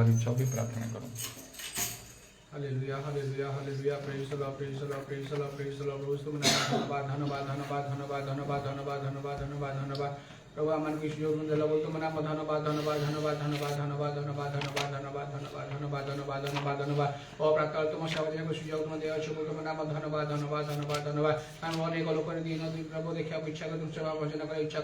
और इच्छा भी प्रार्थना करो। Hallelujah hallelujah hallelujah praise the lord praise the lord praise the lord praise the lord प्रभु तुम धन्यवाद धन्यवाद धन्यवाद धन्यवाद धन्यवाद धन्यवाद धन्यवाद धन्यवाद धन्यवाद प्रभु आमान की सुयोग दिला बोल तुम नाम धन्यवाद धन्यवाद धन्यवाद धन्यवाद धन्यवाद धन्यवाद धन्यवाद धन्यवाद धन्यवाद धन्यवाद धन्यवाद धन्यवाद धन्यवाद ओ प्रातः तुम सावधान को सुयोग तुम देव शुभ तुम नाम धन्यवाद धन्यवाद धन्यवाद धन्यवाद हम अनेक लोक दिन दिन प्रभु देखा इच्छा कर तुम सेवा भजन कर इच्छा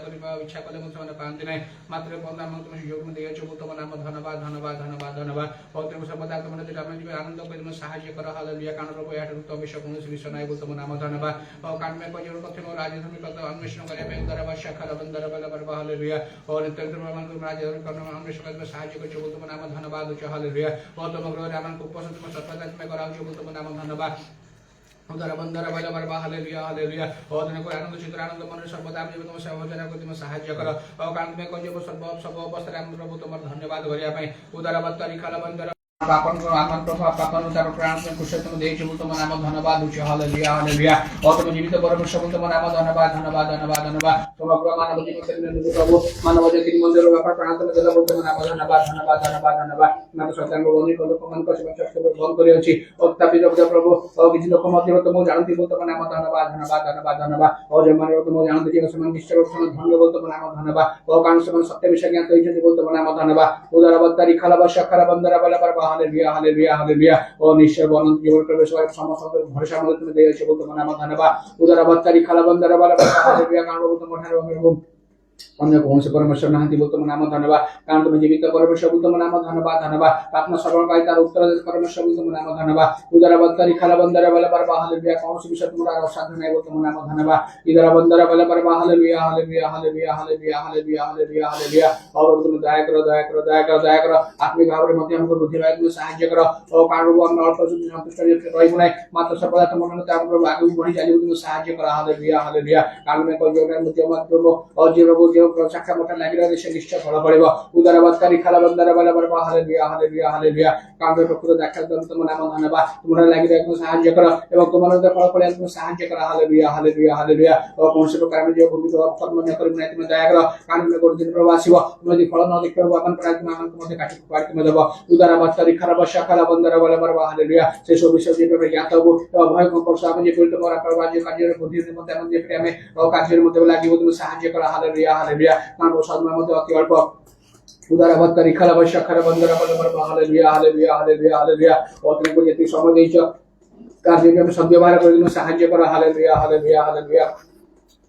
कले मुझे पाते नहीं मात्र पंद्रह तुम सुयोग तुम देव शुभ तुम नाम धन्यवाद धन्यवाद धन्यवाद धन्यवाद और तुम सर्वदा तुम आनंद कर तुम साहाय्य कर हालेलुया कारण प्रभु यार तो अभिषेक कौन विषय नहीं बोल तुम नाम धन्यवाद और कान में कोई कथन राजधानी पद अन्वेषण करे बेंदर शाखा बंदर बल पर हालेलुया और नित्यंतर मन तुम राजधानी करना अन्वेषण कर साहाय्य कर बोल तुम नाम धन्यवाद उच्च हालेलुया और तुम ग्रह रामन को उपस्थित तुम सत्ता में कराओ बोल तुम नाम धन्यवाद उधर बंदर बल पर हालेलुया हालेलुया और दिन को आनंद चित्र आनंद मन सर्वदा तुम सेवजना को तुम साहाय्य कर और कान में कोई सर्व सब अवस्था प्रभु तुम धन्यवाद करिया उधर बत्तरी खाला बंदर पापन को आमन प्रभु पापन उतार प्राण में कुछ तुम देश बोल तुम नाम धन्यवाद उच्च हालेलुया हालेलुया और तुम जीवित परमेश्वर बोल तुम नाम धन्यवाद धन्यवाद धन्यवाद धन्यवाद समग्र मानव जीवन में प्रभु मानव जाति मंदिर व्यापार प्राण में देला बोल तुम नाम धन्यवाद धन्यवाद धन्यवाद धन्यवाद नाम सत्यान को बोली को लोक मन को सेवा चक्र भंग करि अछि और तपि लोक प्रभु और किछि लोक मध्य तुम जानती बोल तुम नाम धन्यवाद धन्यवाद धन्यवाद धन्यवाद और जे मानव तुम जानती जे समान निश्चय तुम धन्य बोल तुम नाम धन्यवाद और कान समान सत्य विषय ज्ञान होइछि बोल तुम नाम धन्यवाद उदार बत्तरी खाला बशखरा बंदर बल पर हालेलुया हालेलुया हालेलुया और निश्चय अनंत जीवन प्रवेश वाले समस्त भरोसा मदद में दे अछि बोल तुम नाम धन्यवाद उदार बत्तरी खाला बंदर बल पर हालेलुया कारण बोल तुम ठारे मेरे अन्य कौन से परमेश्वर नहीं बोल तुम नाम धन्यवाद कारण तुम जीवित परमेश्वर बोल तुम नाम धन्यवाद धन्यवाद आत्मा श्रवण पाई तार उत्तर परमेश्वर बोल तुम नाम धन्यवाद उधर बत्तरी खाला बंदर बल पर हालेलुया कौन से विषय तुम्हारा अवसाद नहीं बोल तुम नाम धन्यवाद इधर बंदर बल पर hallelujah hallelujah hallelujah hallelujah hallelujah hallelujah hallelujah और तुम दया करो दया करो दया करो दया करो आत्मिक भाव में मध्य हमको बुद्धि वायु में सहायता करो और कारण वो हम अल्प संतुष्ट रही नहीं मात्र सर्वदा तुम मन ते हम आगे बढ़ी जाली तुम सहायता करो हालेलुया हालेलुया कारण में कोई जोर मध्य मत और जीव शाखा मोटा लगी रहे से निश्चय फल पड़ेगा उधर बत्तरी खाला बंदर बल पर हालेलुया हालेलुया हालेलुया काम में प्रकृति दाखल कर तुम नाम धन्यवाद तुमरा लगी रहे सहायता करो एवं तुम्हारे फल पड़े तुम सहायता करो हालेलुया हालेलुया हालेलुया और कौन से प्रकार में जो भूमि को कर्म न कर तुम दया करो कान में कोई दिन प्रवासी हो तुम यदि फल न देखो अपन प्रार्थना मान को मध्य काटी काट में देबो उधर बत्तरी खाला बशखरा बंदर बल पर हालेलुया से सब विषय जे पे ज्ञात हो भय को परसा में जे पीड़ित मोरा परवाजी कार्य बुद्धि में मध्य जे पे हमें और कार्य में लगी तुम सहायता करो हालेलुया हालेलुया मान प्रसाद में मध्य अति अल्प उदार बत्तरी खाला बशखरा बंदर बल पर हालेलुया हालेलुया हालेलुया हालेलुया और तुमको यति समय देइछ कार्य में सब व्यवहार कर तुम सहायता करो हालेलुया हालेलुया हालेलुया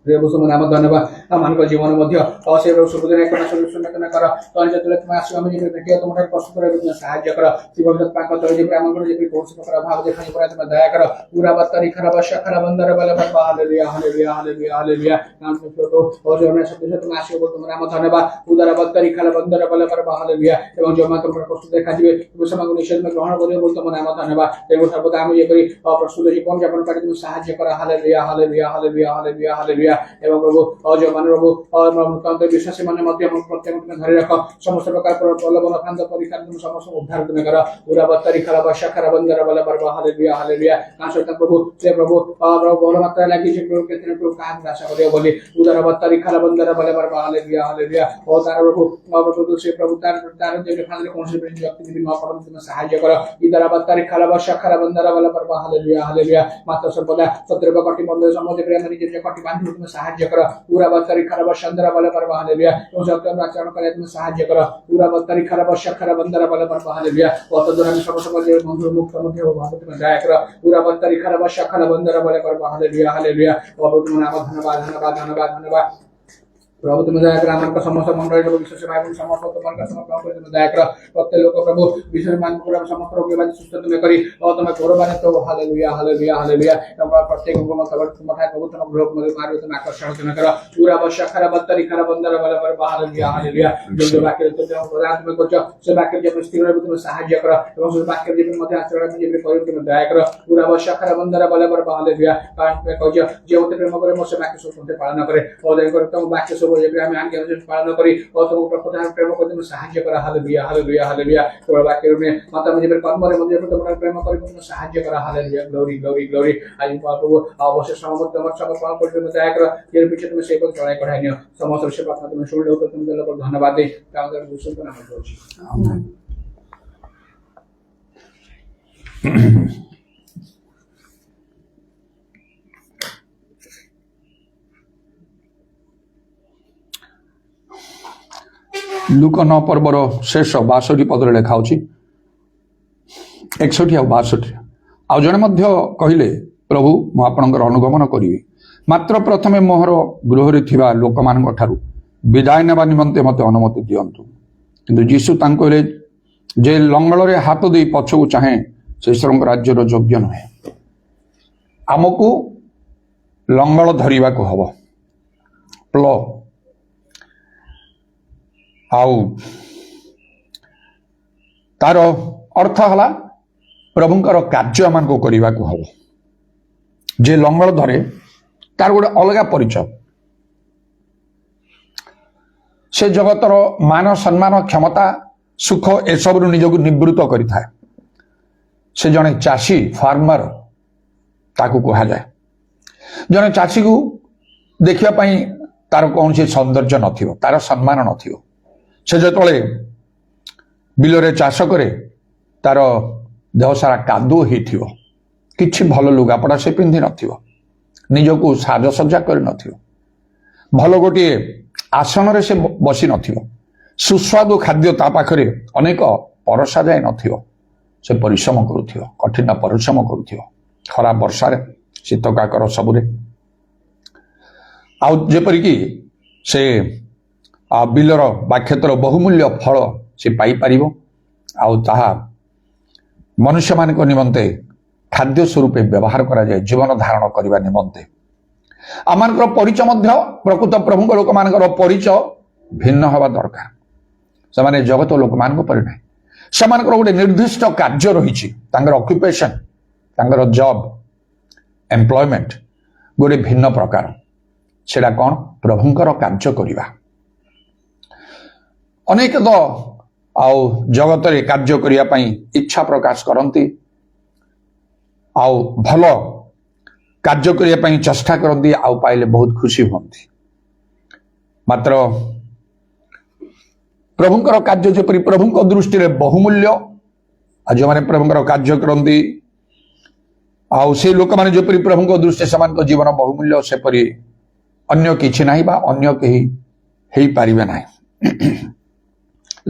देव तुम नाम धन्यवाद आम जीवन मध्य असेव सुबुदिन एक सुन कर तो जब तुम आस भेटिया तुम प्रस्तुत तुम साहाय्य कर शिवजत पाक तले जब आम कौन प्रकार भाव देखा तुम दया कर पूरा बत्तरी खरा बशखरा बंदर बल पर हालेलुया हालेलुया हालेलुया हालेलुया नाम से छोटो और जो सब तुम आस तुम नाम धन्यवाद उदार बत्तरी खरा बंदर बल पर हालेलुया एवं जो तुम प्रस्तुत देखा तुम समय निषेध में ग्रहण कर तुम नाम धन्यवाद एवं सर्वदा आम ये प्रस्तुत जीवन यापन कर तुम साहाय्य कर hallelujah hallelujah hallelujah hallelujah hallelujah एवं प्रभु और जो मान प्रभु और मुक्त विश्वासी मान मध्य प्रत्येक धरि रख समस्त प्रकार प्रलोभन फांद परीक्षा तुम समस्त उद्धार तुम कर पूरा बत्तरी खाला बशखरा बंदर बल पर हालेलुया हालेलुया ना सत्य प्रभु से प्रभु बहुल मात्रा लगी जे प्रभु केतने प्रभु काम आशा करियो बोली उधर बत्तरी खाला बंदर बल पर हालेलुया हालेलुया और तार प्रभु से प्रभु तार जे फांदे कौन से व्यक्ति भी न पड़न तुम सहायता कर इधर बत्तरी खाला बशखरा बंदर बल पर हालेलुया हालेलुया मात्र सर्वदा सत्र कटी मंदिर समझ प्रेम निजे कटी बांध तुम सहायता कर पूरा बत्तरी खरा बशंदर बल पर हालेलुया तो सत्यम आचरण करे तुम सहायता कर पूरा बत्तरी खरा बशखरा बंदर बल पर हालेलुया और तदुरा समस्त बंधु मुक्त मध्य भाव तुम दया कर पूरा बत्तरी खरा बशखरा बंदर बल पर हालेलुया हालेलुया और तुम नाम धन्यवाद धन्यवाद धन्यवाद धन्यवाद प्रभु तुम दया कर आमन का समस्त मंडल विश्वास भाई समस्त तुम का समर्पण कर तुम दया कर प्रत्येक लोक प्रभु विश्वास मान पूरा समस्त रोगी बाजी सुस्त तुम करी और तुम कोरबाने तो हालेलुया हालेलुया हालेलुया तुम प्रत्येक को मत तुम ठाक प्रभु तुम ग्रह में मारो तुम आकर्षण तुम कर पूरा बशखरा बत्तरी खरा बंदर बल पर हालेलुया हालेलुया जो वाक्य तो प्रदान तुम करछ से वाक्य जे स्थिर रहे तुम सहायता कर एवं से वाक्य जे मध्य आचरण में जे करी तुम दया कर पूरा बशखरा बंदर बल पर हालेलुया कारण में कहछ जे मते प्रेम करे मोसे वाक्य सब पालन करे और दया कर तुम वाक्य सब जे हम आगे पालन करी और तुम प्रकट प्रेम कर तुम सहायता कर हालेलुया हालेलुया हालेलुया तोरा वाक्य में माता में जे कर्म रे मध्य तुम प्रेम कर तुम सहायता कर हालेलुया ग्लोरी ग्लोरी ग्लोरी आज प्रभु अवश्य समस्त तुम सब पालन कर तुम दया कर ये पीछे तुम सेवक चढ़ाई कढ़ाइनियो समस्त से प्रार्थना तुम सुन लो तुम लोग धन्यवाद दे तांगर दूसरे को नाम दो आमीन। ଲୁକ 9 ପର୍ବର ଶେଷ 62 ପଦରେ ଲେଖା ଅଛି 61 ଆଉ 62। ଆଉ ଜଣେ ମଧ୍ୟ କହିଲେ, ପ୍ରଭୁ ମୁଁ ଆପଣଙ୍କର ଅନୁଗମନ କରିବି, ମାତ୍ର ପ୍ରଥମେ ମୋହର ଗୃହରେ ଥିବା ଲୋକମାନଙ୍କ ଠାରୁ ବିଦାୟ ନେବା ନିମନ୍ତେ ମୋତେ ଅନୁମତି ଦିଅନ୍ତୁ। କିନ୍ତୁ ଯୀଶୁ ତାଙ୍କୁ କହିଲେ, ଯେ ଲଙ୍ଗଳରେ ହାତ ଦେଇ ପଛକୁ ଚାହେଁ ସେ ଈଶ୍ୱରଙ୍କ ରାଜ୍ୟର ଯୋଗ୍ୟ ନୁହେଁ। ଆମକୁ ଲଙ୍ଗଳ ଧରିବାକୁ ହବ, ପ୍ଲ, ଆଉ ତାର ଅର୍ଥ ହେଲା ପ୍ରଭୁଙ୍କର କାର୍ଯ୍ୟ ଆମକୁ କରିବାକୁ ହବ। ଯେ ଲଙ୍ଗଳ ଧରେ ତାର ଗୋଟେ ଅଲଗା ପରିଚୟ। ସେ ଜଗତର ମାନ ସମ୍ମାନ କ୍ଷମତା ସୁଖ ଏସବୁରୁ ନିଜକୁ ନିବୃତ୍ତ କରିଥାଏ। ସେ ଜଣେ ଚାଷୀ, ଫାର୍ମର ତାକୁ କୁହାଯାଏ। ଜଣେ ଚାଷୀକୁ ଦେଖିବା ପାଇଁ ତାର କୌଣସି ସୌନ୍ଦର୍ଯ୍ୟ ନଥିବ, ତାର ସମ୍ମାନ ନଥିବ। ସେ ଯେତେବେଳେ ବିଲରେ ଚାଷ କରେ ତାର ଦେହ ସାରା କାଦୁଅ ହେଇଥିବ, କିଛି ଭଲ ଲୁଗାପଟା ସେ ପିନ୍ଧି ନଥିବ, ନିଜକୁ ସାଜସଜ୍ଜା କରିନଥିବ, ଭଲ ଗୋଟିଏ ଆସନରେ ସେ ବସି ନଥିବ, ସୁସ୍ୱାଦୁ ଖାଦ୍ୟ ତା ପାଖରେ ଅନେକ ପରସା ଯାଇ ନଥିବ। ସେ ପରିଶ୍ରମ କରୁଥିବ, କଠିନ ପରିଶ୍ରମ କରୁଥିବ, ଖରା ବର୍ଷାରେ ଶୀତ କାକର ସବୁରେ। ଆଉ ଯେପରିକି ସେ ବିଲର ବା କ୍ଷେତ୍ର ବହୁମୂଲ୍ୟ ଫଳ ସେ ପାଇପାରିବ, ଆଉ ତାହା ମନୁଷ୍ୟମାନଙ୍କ ନିମନ୍ତେ ଖାଦ୍ୟ ସ୍ୱରୂପେ ବ୍ୟବହାର କରାଯାଏ, ଜୀବନ ଧାରଣ କରିବା ନିମନ୍ତେ। ଆମମାନଙ୍କର ପରିଚୟ ମଧ୍ୟ ପ୍ରକୃତ ପ୍ରଭୁଙ୍କ ଲୋକମାନଙ୍କର ପରିଚୟ ଭିନ୍ନ ହେବା ଦରକାର। ସେମାନେ ଜଗତ ଲୋକମାନଙ୍କ ପରି ନାହିଁ। ସେମାନଙ୍କର ଗୋଟେ ନିର୍ଦ୍ଦିଷ୍ଟ କାର୍ଯ୍ୟ ରହିଛି, ତାଙ୍କର ଅକ୍ୟୁପେସନ, ତାଙ୍କର ଜବ୍, ଏମ୍ପ୍ଲୟମେଣ୍ଟ ଗୋଟେ ଭିନ୍ନ ପ୍ରକାର। ସେଟା କ'ଣ? ପ୍ରଭୁଙ୍କର କାର୍ଯ୍ୟ କରିବା। ଅନେକ ତ ଆଉ ଜଗତରେ କାର୍ଯ୍ୟ କରିବା ପାଇଁ ଇଚ୍ଛା ପ୍ରକାଶ କରନ୍ତି, ଆଉ ଭଲ କାର୍ଯ୍ୟ କରିବା ପାଇଁ ଚେଷ୍ଟା କରନ୍ତି, ଆଉ ପାଇଲେ ବହୁତ ଖୁସି ହୁଅନ୍ତି। ମାତ୍ର ପ୍ରଭୁଙ୍କର କାର୍ଯ୍ୟ ଯେପରି ପ୍ରଭୁଙ୍କ ଦୃଷ୍ଟିରେ ବହୁମୂଲ୍ୟ, ଆଉ ଯେଉଁମାନେ ପ୍ରଭୁଙ୍କର କାର୍ଯ୍ୟ କରନ୍ତି ଆଉ ସେ ଲୋକମାନେ ଯେପରି ପ୍ରଭୁଙ୍କ ଦୃଷ୍ଟିରେ ସେମାନଙ୍କ ଜୀବନ ବହୁମୂଲ୍ୟ, ସେପରି ଅନ୍ୟ କିଛି ନାହିଁ ବା ଅନ୍ୟ କେହି ହେଇପାରିବେ ନାହିଁ।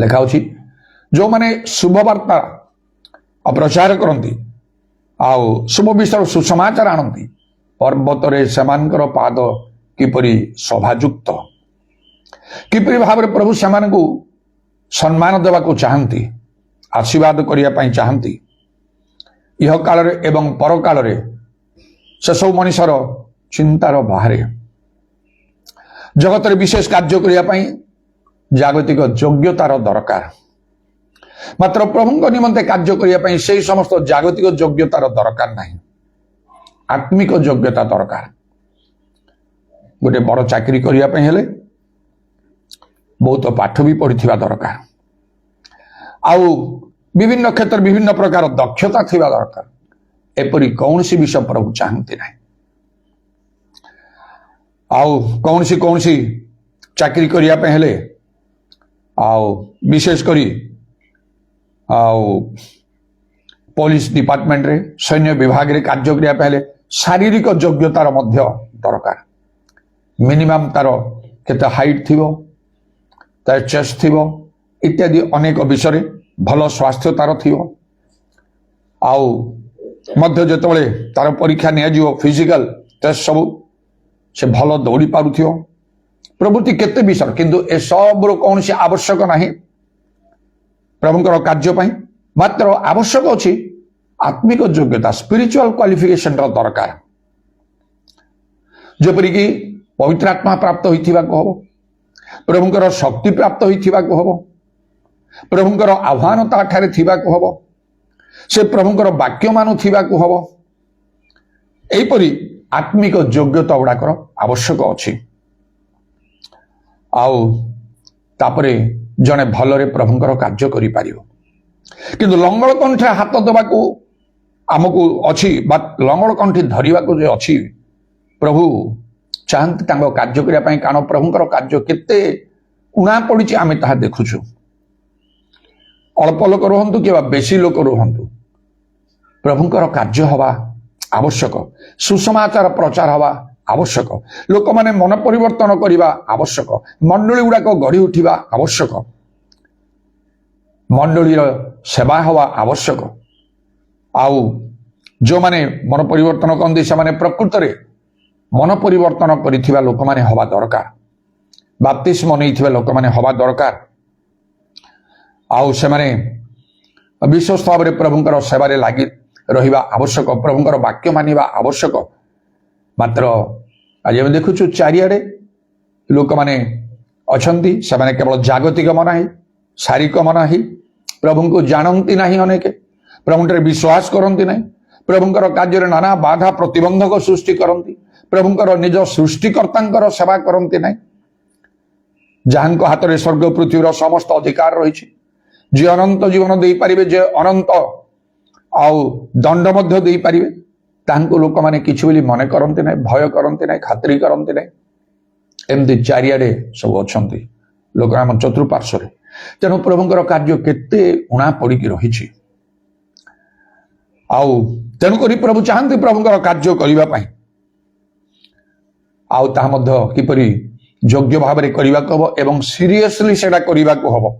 ଲେଖା ଅଛି, ଯେଉଁମାନେ ଶୁଭବାର୍ତ୍ତା ପ୍ରଚାର କରନ୍ତି ଆଉ ଶୁଭ ବିଷୟର ସୁସମାଚାର ଆଣନ୍ତି, ପର୍ବତରେ ସେମାନଙ୍କର ପାଦ କିପରି ଶୋଭାଯୁକ୍ତ, କିପରି ଭାବରେ ପ୍ରଭୁ ସେମାନଙ୍କୁ ସମ୍ମାନ ଦେବାକୁ ଚାହାନ୍ତି, ଆଶୀର୍ବାଦ କରିବା ପାଇଁ ଚାହାନ୍ତି। ଇହ କାଳରେ ଏବଂ ପରକାଳରେ ସେସବୁ ମଣିଷର ଚିନ୍ତାର ବାହାରେ। ଜଗତରେ ବିଶେଷ କାର୍ଯ୍ୟ କରିବା ପାଇଁ ଜାଗତିକ ଯୋଗ୍ୟତାର ଦରକାର, ମାତ୍ର ପ୍ରଭୁଙ୍କ ନିମନ୍ତେ କାର୍ଯ୍ୟ କରିବା ପାଇଁ ସେହି ସମସ୍ତ ଜାଗତିକ ଯୋଗ୍ୟତାର ଦରକାର ନାହିଁ, ଆତ୍ମିକ ଯୋଗ୍ୟତା ଦରକାର। ଗୋଟେ ବଡ଼ ଚାକିରି କରିବା ପାଇଁ ହେଲେ ବହୁତ ପାଠ ବି ପଢ଼ିଥିବା ଦରକାର, ଆଉ ବିଭିନ୍ନ କ୍ଷେତ୍ରରେ ବିଭିନ୍ନ ପ୍ରକାର ଦକ୍ଷତା ଥିବା ଦରକାର। ଏପରି କୌଣସି ବିଷୟ ପ୍ରଭୁ ଚାହାନ୍ତି ନାହିଁ। ଆଉ କୌଣସି ଚାକିରି କରିବା ପାଇଁ ହେଲେ, ଆଉ ବିଶେଷ କରି ଆଉ ପୋଲିସ ଡିପାର୍ଟମେଣ୍ଟରେ, ସୈନ୍ୟ ବିଭାଗରେ କାର୍ଯ୍ୟ କରିବା ପାଇଁ ହେଲେ ଶାରୀରିକ ଯୋଗ୍ୟତାର ମଧ୍ୟ ଦରକାର। ମିନିମମ୍ ତାର କେତେ ହାଇଟ୍ ଥିବ, ତାର ଚେଷ୍ଟ ଥିବ, ଇତ୍ୟାଦି ଅନେକ ବିଷୟରେ ଭଲ ସ୍ୱାସ୍ଥ୍ୟ ତାର ଥିବ, ଆଉ ମଧ୍ୟ ଯେତେବେଳେ ତାର ପରୀକ୍ଷା ନିଆଯିବ ଫିଜିକାଲ ଟେଷ୍ଟ ସବୁ, ସେ ଭଲ ଦୌଡ଼ି ପାରୁଥିବ, ପ୍ରଭୃତି କେତେ ବିଷୟ। କିନ୍ତୁ ଏସବୁର କୌଣସି ଆବଶ୍ୟକ ନାହିଁ ପ୍ରଭୁଙ୍କର କାର୍ଯ୍ୟ ପାଇଁ। ମାତ୍ର ଆବଶ୍ୟକ ଅଛି ଆତ୍ମିକ ଯୋଗ୍ୟତା, ସ୍ପିରିଚୁଆଲ କ୍ୱାଲିଫିକେସନର ଦରକାର। ଯେପରିକି ପବିତ୍ର ଆତ୍ମା ପ୍ରାପ୍ତ ହୋଇଥିବାକୁ ହବ, ପ୍ରଭୁଙ୍କର ଶକ୍ତି ପ୍ରାପ୍ତ ହୋଇଥିବାକୁ ହବ, ପ୍ରଭୁଙ୍କର ଆହ୍ୱାନ ତାଠାରେ ଥିବାକୁ ହବ, ସେ ପ୍ରଭୁଙ୍କର ବାକ୍ୟ ମାନୁଥିବାକୁ ହବ। ଏହିପରି ଆତ୍ମିକ ଯୋଗ୍ୟତା ଗୁଡ଼ାକର ଆବଶ୍ୟକ ଅଛି। ଆଉ ତାପରେ ଜଣେ ଭଲରେ ପ୍ରଭୁଙ୍କର କାର୍ଯ୍ୟ କରିପାରିବ। କିନ୍ତୁ ଲଙ୍ଗଳ କଣ୍ଠିରେ ହାତ ଦେବାକୁ ଆମକୁ ଅଛି, ବା ଲଙ୍ଗଳ କଣ୍ଠି ଧରିବାକୁ ଯେ ଅଛି, ପ୍ରଭୁ ଚାହାନ୍ତି ତାଙ୍କ କାର୍ଯ୍ୟ କରିବା ପାଇଁ। କାରଣ ପ୍ରଭୁଙ୍କର କାର୍ଯ୍ୟ କେତେ ଉଣା ପଡ଼ିଛି ଆମେ ତାହା ଦେଖୁଛୁ। ଅଳ୍ପ ଲୋକ ରୁହନ୍ତୁ କିମ୍ବା ବେଶୀ ଲୋକ ରୁହନ୍ତୁ, प्रभुंकर कार्य हवा आवश्यक सुसमाचार प्रचार हवा आवश्यक लोक माने मन परिवर्तन करने आवश्यक मंडली गुड़ाक गढ़ी उठा आवश्यक मंडलीर सेवा हवा आवश्यक आउ जो माने मन परिवर्तन करते से माने प्रकृत रे मन परिवर्तन करिथिबा लोक माने हवा दरकार बाप्तिस्म नहीं लोक माने हवा दरकार आउ से माने विश्वस्त भाव प्रभुंकर सेवारे लगी रहिबा आवश्यक प्रभुंकर वाक्य मानिबा आवश्यक मात्र आज आम देखुचु चारिआडे लोक माने अछंती से माने केवल जागतिक मना ही शारीरिक मना ही प्रभु को जानती ना अनेक प्रभुंटे विश्वास करती ना प्रभुंकर कार्य नाना बाधा प्रतिबंधक सृष्टि करती प्रभुंकर निज सृष्टिकर्ता सेवा करती ना जहां हाथ में स्वर्ग पृथ्वीर समस्त अधिकार रही जे अनंत जीवन दे पारे जे अनंत आउ दंड मध्य दे पारे तांको लोक माने किछि बोली मने करंती ना भय करंती ना खातिरी करंती ना एमती चारिआडे सब अछंती लोक आम चतुर्पार्श्व तेणु प्रभुंकर कार्य केते उणा पड़ी रही आउ तेणुक प्रभु चाहती प्रभुंकर कार्य करने आउ ताहा मध्य किपरि योग्य भाव में करने को हम एवं सीरियसली सेटा करने को हम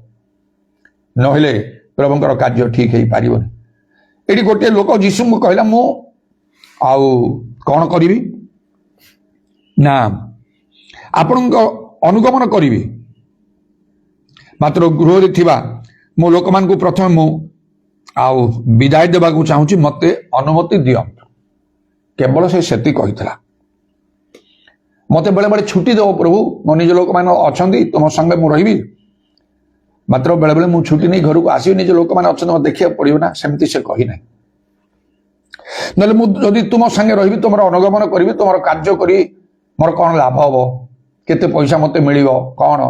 नहेले प्रभुंकर कार्य ठीक हो पारिबनी एटी गोटे लोक जीशु को कहला मु आउ कौन करी ना आपण अनुगमन करी मात्र गृह रे थिबा मो लोक मान को प्रथम मु आउ विदाय देवा को चाहूँ मते अनुमति दियंतु केवल से सेती कहितला मते बेले बेले छुट्टी देव प्रभु मो निज लोक मान अछंती तुम संगे मु रहिबी मात्र बेले बेले मु छुट्टी नहीं घर को आसी निज लोक मान अछंती मते देखिया पड़िबो ना सेमती से कहि नै नले मु जदि तुम संगे रहिबी तुमर अनुगमन करिबी तुमर कार्य करी मोर कोन लाभ हबो केते पैसा मते मिलिबो कोन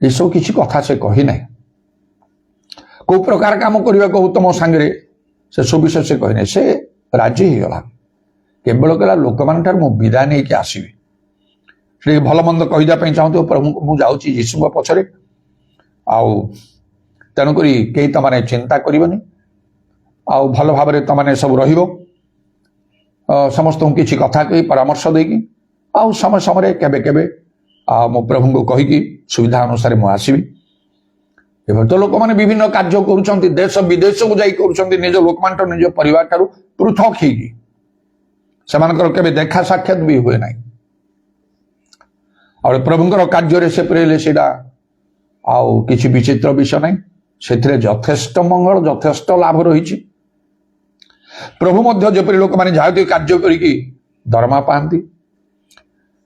ए सब किछि कथा से कहि नै को प्रकार काम करने को तुम सांगे से सब विषय से कहने से राजी हो गला केवल कहला लोक मान मु विदा नहीं कि आसबि से भल मंद कहीदेप चाहूँ प्रभु मुझे जाऊँगी यीशु पछरे आउ तेणुक कई तमाने चिंता करनी आउ भल भाव में तमाने सब रहिबो समस्त किसी कथा कही परामर्श देकी आउ समय समय केबे केबे मो प्रभु को कहीकि सुविधा अनुसार मु आसबि एवं तो लोक मैंने विभिन्न कार्य कर देश विदेश को जाई कर निज लोक मान निज परिवार ठारू पृथक होकर देखा साक्षात भी हुए ना और प्रभुंकर कार्य से प्रेले सेटा आउ किसी विचित्र विषय नहीं से यथेष्ट मंगल यथेष्ट लाभ रही प्रभु मध्य जपरी लोक मैंने जाती कार्य करी दरमा पाती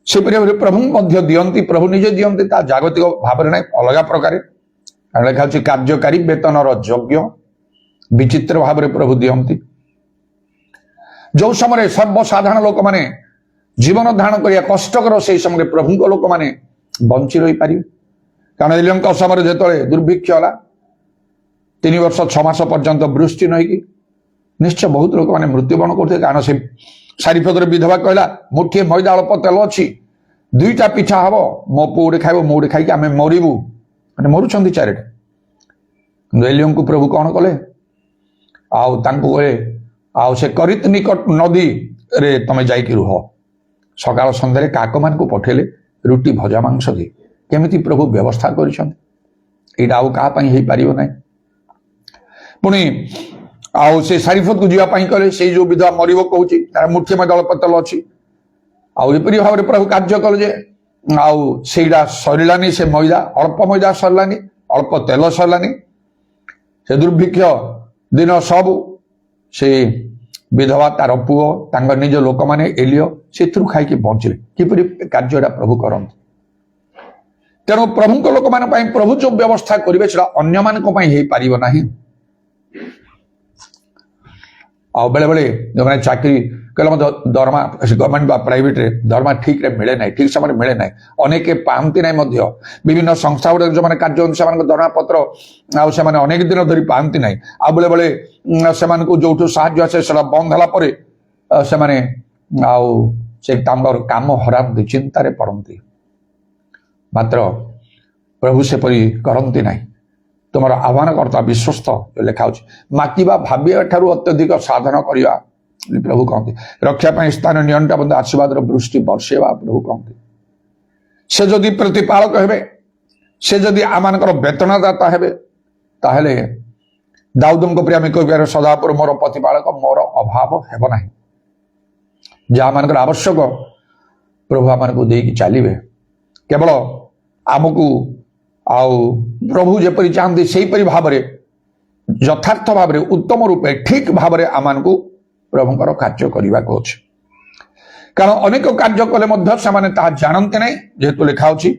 से प्रभु मध्य दियंती प्रभु निजे दियंती ता जागतिक भाव ना अलग प्रकार लिखा कार्यकारी वेतन योग्य विचित्र भाव में प्रभु दियंती जो समय सर्वसाधारण लोक माने जीवन धारण करिया कष्टकर से समय प्रभु लोक माने बंची रही पारे कारण एलियन समय जो दुर्भिक्ष है 3 वर्ष 6 मास पर्यंत वृष्टि नहीं निश्चय बहुत लोक मैंने मृत्युवरण करते कारण से सारीपदर विधवा कहला मुठिए मैदा अल्प तेल अच्छी 2टा पिठा हम मो पुओटे खाइब मोटे खाई आम मरबू मैंने मरुंच चारिटा एलियन को प्रभु कौन कले आउ कहे आउ से करित निकट नदी रे तमे जाइकी रुह सकाल सन्धारे काक मान को पठेले रुटी भजा मांस दे केमिति प्रभु व्यवस्था करिछन आउ कहा पारि ना पुणी आउ से सारीफत को जीवाई कले से जो विधवा मरब कहूँ तार मुठ्ठी में दल पतल अच्छी आउ एपरी भाव में प्रभु कार्य कले जे आउ सेटा सरलानी से मैदा अल्प मैदा सरलानी अल्प तेल सरलानी से दुर्भिक्ष दिन सब से विधवा तार पुओ तांग निज लोक माने एलियो से खाई बंचिले किपरि कार्य प्रभु करते तेणु प्रभु लोक मान प्रभु जो व्यवस्था करेंगे से अन्य मान पार ना आ बेले बेले जो मैंने चाकरी कहले मत दरमा गवर्नमेंट बा प्राइवेट रे दरमा ठीक रे मिले ना ठीक समय मिले ना अनेक पाती ना विभिन्न संस्था गुड़ जो मैंने कार्य से दरमा पत्र आउ से अनेक दिन धरी पाती ना आ बेले बेले से जो साहाय्य आसे बंद है से काम हराती चिंतार पड़ती मात्र प्रभु सेपरी करती ना ତୁମର ଆହ୍ୱାନକର୍ତ୍ତା ବିଶ୍ୱସ୍ତ ଲେଖା ହେଉଛି। ମାକିବା ଭାବିବା ଠାରୁ ଅତ୍ୟଧିକ ସାଧନ କରିବା ପ୍ରଭୁ କହନ୍ତି। ରକ୍ଷା ପାଇଁ ସ୍ଥାନ ନିଅଣ୍ଟା ମଧ୍ୟ ଆଶୀର୍ବାଦର ବୃଷ୍ଟି ବର୍ଷେଇବା ପ୍ରଭୁ କହନ୍ତି। ସେ ଯଦି ପ୍ରତିପାଳକ ହେବେ, ସେ ଯଦି ଆମମାନଙ୍କର ବେତନଦାତା ହେବେ, ତାହେଲେ ଦାଉଦଙ୍କ ପ୍ରିୟ ଆମେ କହିପାରିବା ସଦାପୁର ମୋର ପ୍ରତିପାଳକ, ମୋର ଅଭାବ ହେବ ନାହିଁ। ଯାହାମାନଙ୍କର ଆବଶ୍ୟକ ପ୍ରଭୁ ଆମମାନଙ୍କୁ ଦେଇକି ଚାଲିବେ। କେବଳ ଆମକୁ ଆଉ ପ୍ରଭୁ ଯେପରି ଚାହାନ୍ତି ସେହିପରି ଭାବରେ ଯଥାର୍ଥ ଭାବରେ ଉତ୍ତମ ରୂପେ ଠିକ ଭାବରେ ଆମମାନଙ୍କୁ ପ୍ରଭୁଙ୍କର କାର୍ଯ୍ୟ କରିବାକୁ ଅଛି। କାରଣ ଅନେକ କାର୍ଯ୍ୟ କଲେ ମଧ୍ୟ ସେମାନେ ତାହା ଜାଣନ୍ତି ନାହିଁ। ଯେହେତୁ ଲେଖା ଅଛି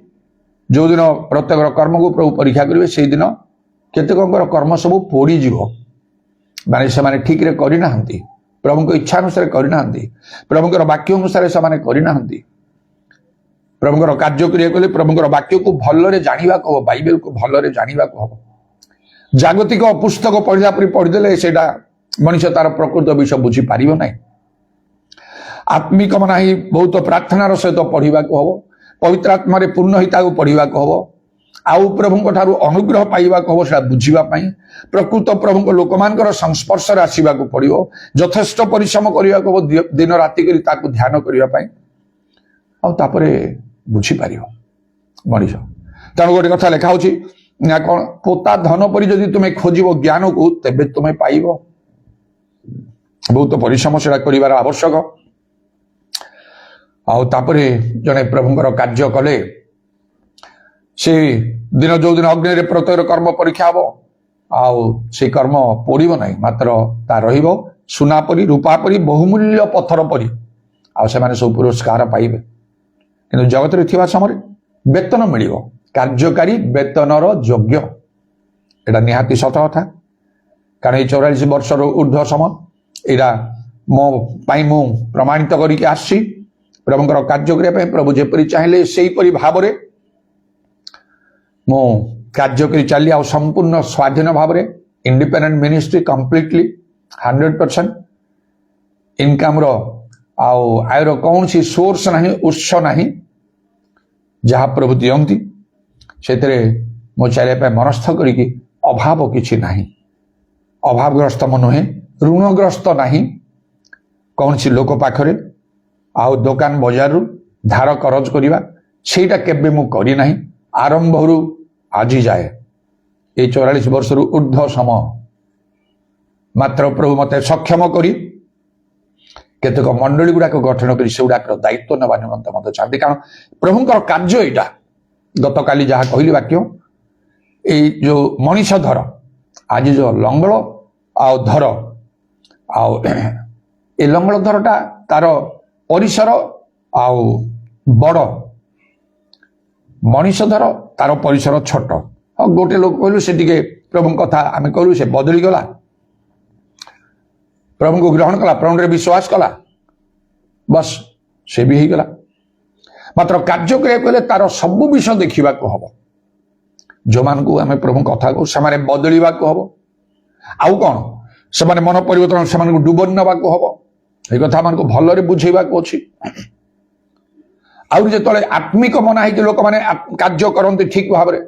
ଯେଉଁଦିନ ପ୍ରତ୍ୟେକର କର୍ମକୁ ପ୍ରଭୁ ପରୀକ୍ଷା କରିବେ ସେଇଦିନ କେତେକଙ୍କର କର୍ମ ସବୁ ପୋଡ଼ିଯିବ। ମାନେ ସେମାନେ ଠିକରେ କରିନାହାନ୍ତି, ପ୍ରଭୁଙ୍କ ଇଚ୍ଛା ଅନୁସାରେ କରିନାହାନ୍ତି, ପ୍ରଭୁଙ୍କର ବାକ୍ୟ ଅନୁସାରେ ସେମାନେ କରିନାହାନ୍ତି। ପ୍ରଭୁଙ୍କର କାର୍ଯ୍ୟ କରିବାକୁ ହେଲେ ପ୍ରଭୁଙ୍କର ବାକ୍ୟକୁ ଭଲରେ ଜାଣିବାକୁ ହବ, ବାଇବେଲକୁ ଭଲରେ ଜାଣିବାକୁ ହବ। ଜାଗତିକ ପୁସ୍ତକ ପଢିଲା ପରି ପଢିଦେଲେ ସେଇଟା ମଣିଷ ତାର ପ୍ରକୃତ ବିଷୟ ବୁଝିପାରିବ ନାହିଁ। ଆତ୍ମିକ ନାହିଁ ବହୁତ ପ୍ରାର୍ଥନାର ସହିତ ପଢିବାକୁ ହବ, ପବିତ୍ର ଆତ୍ମାରେ ପୂର୍ଣ୍ଣ ହୋଇ ତାକୁ ପଢିବାକୁ ହବ, ଆଉ ପ୍ରଭୁଙ୍କ ଠାରୁ ଅନୁଗ୍ରହ ପାଇବାକୁ ହବ ସେଟା ବୁଝିବା ପାଇଁ। ପ୍ରକୃତ ପ୍ରଭୁଙ୍କ ଲୋକମାନଙ୍କର ସଂସ୍ପର୍ଶରେ ଆସିବାକୁ ପଡିବ, ଯଥେଷ୍ଟ ପରିଶ୍ରମ କରିବାକୁ ହବ ଦିନ ରାତି କରି ତାକୁ ଧ୍ୟାନ କରିବା ପାଇଁ, ଆଉ ତାପରେ ବୁଝିପାରିବ ମଣିଷ। ତେଣୁ ଗୋଟେ କଥା ଲେଖା ହଉଛି ନା କଣ, ପୋତା ଧନ ପରି ଯଦି ତୁମେ ଖୋଜିବ ଜ୍ଞାନକୁ ତେବେ ତୁମେ ପାଇବ। ବହୁତ ପରିଶ୍ରମ ସେଟା କରିବାର ଆବଶ୍ୟକ। ଆଉ ତାପରେ ଜଣେ ପ୍ରଭୁଙ୍କର କାର୍ଯ୍ୟ କଲେ ସେ ଦିନ ଯୋଉଦିନ ଅଗ୍ନିରେ ପ୍ରତ୍ୟେକ କର୍ମ ପରୀକ୍ଷା ହବ, ଆଉ ସେ କର୍ମ ପୋଡ଼ିବ ନାହିଁ, ମାତ୍ର ତା ରହିବ ସୁନା ପରି, ରୂପା ପରି, ବହୁମୂଲ୍ୟ ପଥର ପରି, ଆଉ ସେମାନେ ସବୁ ପୁରସ୍କାର ପାଇବେ। କିନ୍ତୁ ଜଗତରେ ଥିବା ସମୟରେ ବେତନ ମିଳିବ, କାର୍ଯ୍ୟକାରୀ ବେତନର ଯୋଗ୍ୟ। ଏଇଟା ନିହାତି ସତ କଥା। କାରଣ ଏଇ 44 ବର୍ଷର ଉର୍ଦ୍ଧ୍ୱ ସମୟ ଏଇଟା ମୋ ପାଇଁ ମୁଁ ପ୍ରମାଣିତ କରିକି ଆସିଛି। ପ୍ରଭୁଙ୍କର କାର୍ଯ୍ୟ କରିବା ପାଇଁ ପ୍ରଭୁ ଯେପରି ଚାହିଁଲେ ସେଇପରି ଭାବରେ ମୁଁ କାର୍ଯ୍ୟ କରି ଚାଲି, ଆଉ ସମ୍ପୂର୍ଣ୍ଣ ସ୍ୱାଧୀନ ଭାବରେ ଇଣ୍ଡିପେଣ୍ଡେଣ୍ଟ ମିନିଷ୍ଟ୍ରି କମ୍ପ୍ଲିଟଲି 100% ଇନକମ୍ର ଆଉ ଆୟର କୌଣସି ସୋର୍ସ ନାହିଁ, ଉତ୍ସ ନାହିଁ। ଯାହା ପ୍ରଭୁ ଦିଅନ୍ତି ସେଥିରେ ମୁଁ ଚାଲିବା ପାଇଁ ମନସ୍ଥ କରିକି ଅଭାବ କିଛି ନାହିଁ। ଅଭାବଗ୍ରସ୍ତ ମୁଁ ନୁହେଁ, ଋଣଗ୍ରସ୍ତ ନାହିଁ କୌଣସି ଲୋକ ପାଖରେ, ଆଉ ଦୋକାନ ବଜାରରୁ ଧାର କରଜ କରିବା ସେଇଟା କେବେ ମୁଁ କରିନାହିଁ ଆରମ୍ଭରୁ ଆଜି ଯାଏ। ଏଇ 44 ବର୍ଷରୁ ଉର୍ଦ୍ଧ୍ୱ ସମୟ ମାତ୍ର ପ୍ରଭୁ ମତେ ସକ୍ଷମ କରି କେତେକ ମଣ୍ଡଳୀ ଗୁଡାକ ଗଠନ କରି ସେଗୁଡାକର ଦାୟିତ୍ୱ ନେବା ନିମନ୍ତେ ମତେ ଚାହାନ୍ତି। କାରଣ ପ୍ରଭୁଙ୍କର କାର୍ଯ୍ୟ ଏଇଟା। ଗତକାଲି ଯାହା କହିଲି ବାକ୍ୟ, ଏଇ ଯୋଉ ମଣିଷ ଧର, ଆଜି ଯୋଉ ଲଙ୍ଗଳ ଆଉ ଧର, ଆଉ ଏ ଲଙ୍ଗଳ ଧରଟା ତାର ପରିସର ଆଉ ବଡ, ମଣିଷ ଧର ତାର ପରିସର ଛୋଟ। ଆଉ ଗୋଟେ ଲୋକ କହିଲୁ ସେ ଟିକେ ପ୍ରଭୁଙ୍କ କଥା ଆମେ କହିଲୁ, ସେ ବଦଳିଗଲା, ପ୍ରଭୁଙ୍କୁ ଗ୍ରହଣ କଲା, ପ୍ରଭୁରେ ବିଶ୍ୱାସ କଲା, ବସ୍ ସେ ବି ହେଇଗଲା। ମାତ୍ର କାର୍ଯ୍ୟ କରିବାକୁ ହେଲେ ତାର ସବୁ ବିଷୟ ଦେଖିବାକୁ ହବ। ଯୋଉମାନଙ୍କୁ ଆମେ ପ୍ରଭୁଙ୍କ କଥା କହୁ ସେମାନେ ବଦଳିବାକୁ ହବ। ଆଉ କଣ, ସେମାନେ ମନ ପରିବର୍ତ୍ତନ, ସେମାନଙ୍କୁ ଡୁବନ ନେବାକୁ ହବ। এই କଥା ଆମମାନଙ୍କୁ ଭଲରେ ବୁଝେଇବାକୁ ଅଛି। ଆହୁରି ଯେତେବେଳେ ଆତ୍ମିକ ମନା ହେଇକି ଲୋକମାନେ କାର୍ଯ୍ୟ କରନ୍ତି ଠିକ ଭାବରେ,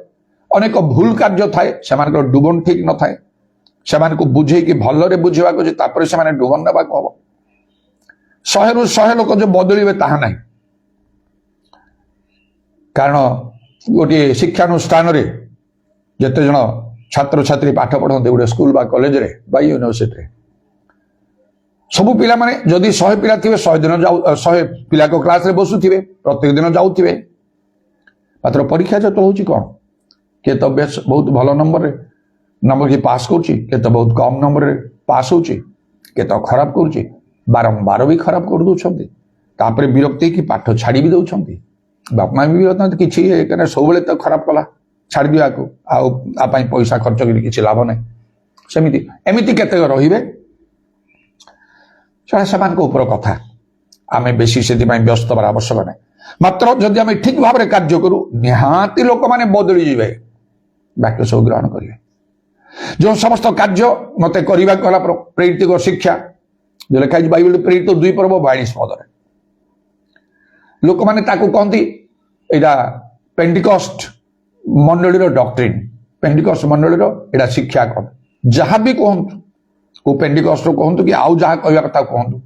ଅନେକ ଭୁଲ କାର୍ଯ୍ୟ ଥାଏ, ସେମାନଙ୍କର ଡୁବନ ଠିକ ନଥାଏ। ସେମାନଙ୍କୁ ବୁଝେଇକି ଭଲରେ ବୁଝେଇବାକୁ ଅଛି, ତାପରେ ସେମାନେ ଡୁବନ ନେବାକୁ ହବ। 100ରୁ 100 ଲୋକ ଯେ ବଦଳିବେ ତାହା ନାହିଁ। କାରଣ ଗୋଟିଏ ଶିକ୍ଷାନୁଷ୍ଠାନରେ ଯେତେ ଜଣ ଛାତ୍ରଛାତ୍ରୀ ପାଠ ପଢନ୍ତି, ଗୋଟେ ସ୍କୁଲ ବା କଲେଜରେ ବା ୟୁନିଭର୍ସିଟିରେ, ସବୁ ପିଲାମାନେ ଯଦି 100 ପିଲା ଥିବେ, 100 ପିଲାଙ୍କ କ୍ଲାସରେ ବସୁଥିବେ, ପ୍ରତ୍ୟେକ ଦିନ ଯାଉଥିବେ। ମାତ୍ର ପରୀକ୍ଷା ଯେତେବେଳେ ହଉଛି କଣ, କିଏ ତ ବେଶ ବହୁତ ଭଲ ନମ୍ବର କି ପାସ୍ କରୁଛି, କିଏ ତ ବହୁତ କମ ନମ୍ବରରେ ପାସ୍ ହଉଛି, କିଏ ତ ଖରାପ କରୁଛି, ବାରମ୍ବାର ବି ଖରାପ କରିଦଉଛନ୍ତି। ତାପରେ ବିରକ୍ତି ହେଇକି ପାଠ ଛାଡି ବି ଦଉଛନ୍ତି। ବାପା ମା ବି ବିରକ୍ତ, କିଛି ସବୁବେଳେ ତ ଖରାପ କଲା, ଛାଡି ଦିବାକୁ, ଆଉ ତା ପାଇଁ ପଇସା ଖର୍ଚ୍ଚ କରି କିଛି ଲାଭ ନାହିଁ। ସେମିତି ଏମିତି କେତେକ ରହିବେ, ସେଟା ସେମାନଙ୍କ ଉପର କଥା, ଆମେ ବେଶୀ ସେଥିପାଇଁ ବ୍ୟସ୍ତ ହେବାର ଆବଶ୍ୟକ ନାହିଁ। ମାତ୍ର ଯଦି ଆମେ ଠିକ ଭାବରେ କାର୍ଯ୍ୟ କରୁ, ନିହାତି ଲୋକମାନେ ବଦଳି ଯିବେ, ବାକ୍ୟ ସବୁ ଗ୍ରହଣ କରିବେ। ଯେଉଁ ସମସ୍ତ କାର୍ଯ୍ୟ ମତେ କରିବାକୁ ହେଲା, ପ୍ରେରିତ ଶିକ୍ଷା ଯୋଉ ଲେଖା ହେଇଛି ବାଇବେଲ, ପ୍ରେରିତ 2 ପର୍ବ 22 ପଦରେ ଲୋକମାନେ ତାକୁ କହନ୍ତି, ଏଇଟା ପେଣ୍ଟିକଷ୍ଟ ମଣ୍ଡଳୀର ଡକ୍ଟ୍ରିନ୍। पेंटिकस्ट मंडल एटा शिक्षा कौन जहाँ भी कहतु को पेंटिकस्ट कहतु कि आउ जहाँ कह कथा कहतु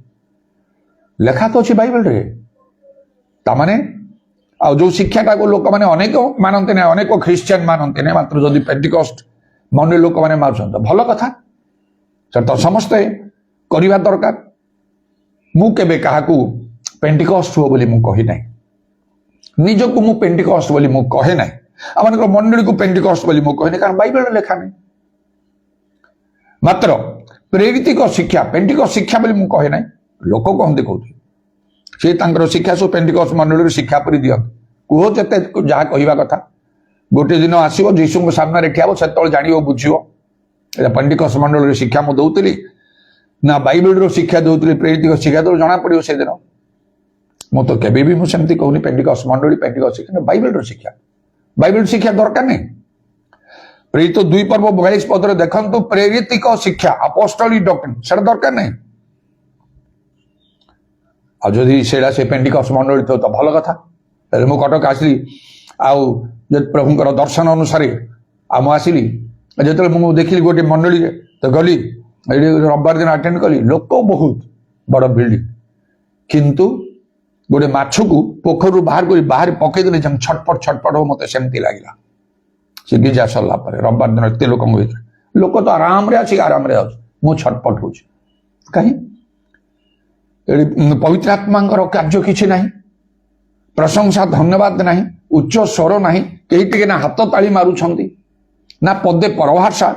लेखा तो अच्छी बाइबल रे तामाने आ जो शिक्षाटा को लोक मैंने अनेक मानते ना अनेक ख्रीस्टियन मानते ना मात्र जदि पेंटिकस्ट मंडल लोक मैंने मार्चंत भल कथा से तो समस्ते करवा दरकार मु केबे काहाकू पेंटिकस्ट हो बोली मु कहि नाही निजको मु पेंटिकस्ट बोली मु कहे नाही आम मंडली को पेंटिकस्ट बोली मु कहे नाही कारण बाइबल लेखा नहीं मात्र प्रेरितिक शिक्षा पेंटिकस्ट शिक्षा बोली मु कहे नाही लोक कहते कहते से तांकर शिक्षा सब पेंटिकस्ट मंडली शिक्षा पर दियंत कुह जेते जहाँ कहवा कथा गोटे दिन आसो जीशु सामने ठियाब से जान बुझो पेंटिकस्ट मंडल शिक्षा मुझे दौली ना बाइबल शिक्षा दौली प्रेरितिक शिक्षा तो जना पड़ो से दिन मु तो केबे भी मुझे कहूनी पेंटिकस्ट मंडली पेंटिकस्ट शिक्षा बाइबल शिक्षा दरकार नहीं प्रेरित 2 पर्व 42 पदरे देखंतु प्रेरितिक शिक्षा अपोस्टोलिक डॉक्ट्रिन से दरकार नहीं आदि से पेंटिकस्ट मंडली तो भल कथा मु कटक आसली आउ प्रभुंर दर्शन अनुसार आसली जो मुझे देखिली गोटे मंडली तो गली रविवार दिन अटेंड कली लोक बहुत बड़ बिल्डिंग किंतु गोटे माछ को पोखर बाहर पकईदे छटपट हो मत सेमती लगे से गिजा सरला रविवार दिन एत लोक लोक तो आराम आराम मुझे छटपट हो कहीं पवित्र आत्मा कार्य किसी ना प्रशंसा धन्यवाद ना उच्च स्वर ना कहीं ना हाथ ताली मारुंट ना पदे परभाषा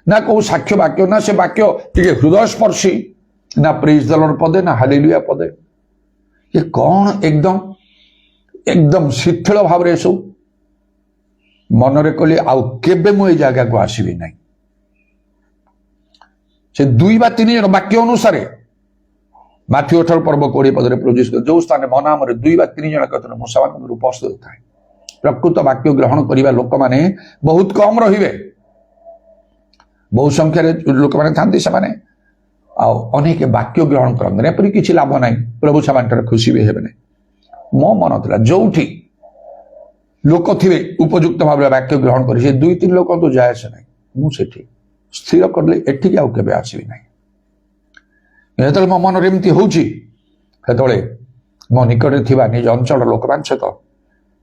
ना कौ साक्ष्य वाक्य ना से वाक्य टे हृदय स्पर्शी ना प्रेज द लॉर्ड पदे ना हालेलुया पदे ये कौन एकदम एकदम शिथिल भाव सब मनरे कली आउ केबे मु जगह को आसबि ना से 2 ବା 3 जन वाक्य अनुसार माथ्यू 18 पर्व 20 पदरे प्रोड्यूस कर जो स्थान मन आम 2 ବା 3 जन कथन मुसावान उपस्थित थाए प्रकृत वाक्य ग्रहण करने लोक मैंने बहुत कम रे बहु संख्यार लोक मैंने था अनेक वाक्य ग्रहण करते एपरी किसी लाभ ना प्रभु से खुशी भी हेबे मो मन था जो लोक थे उपयुक्त भाव वाक्य ग्रहण कर 2-3 लोक तो जाए से ना मुझे स्थिर करले एठिक आउ केबे आसबि ना जो मो मन एमती होते मो निकट थी निज अंचल लोक मान सहित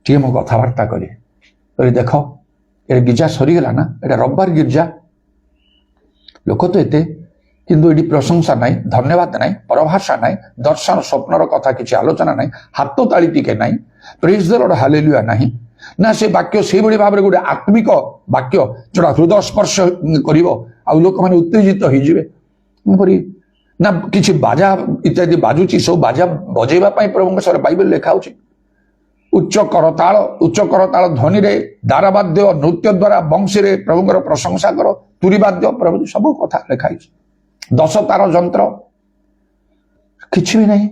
टी मो कथबार्ता करी देख ये गिर्जा सरीगला ना ये रविवार गिर्जा लोक तो एते किंतु ये प्रशंसा ना धन्यवाद ना परभाषा ना दर्शन स्वप्नर कथा किसी आलोचना ना हाथ ताली टिके ना प्रेज द लॉर्ड हालेलुया ना ना से वाक्य से भाव में गोटे आत्मिक वाक्य जोड़ा हृदय स्पर्श कर लोक मैंने उत्तेजित होपरी ना किसी बाजा इत्यादि बाजुची सब बाजा बजेवा प्रभु सर बाइबल लिखा हो उच्च करताल ध्वनि रे दारावाद्य नृत्य द्वारा वंशी रे प्रभुंर प्रशंसा कर तुरीवाद्य प्रभु सब कथा लिखाई 10 तार जंत्र किसी भी नहीं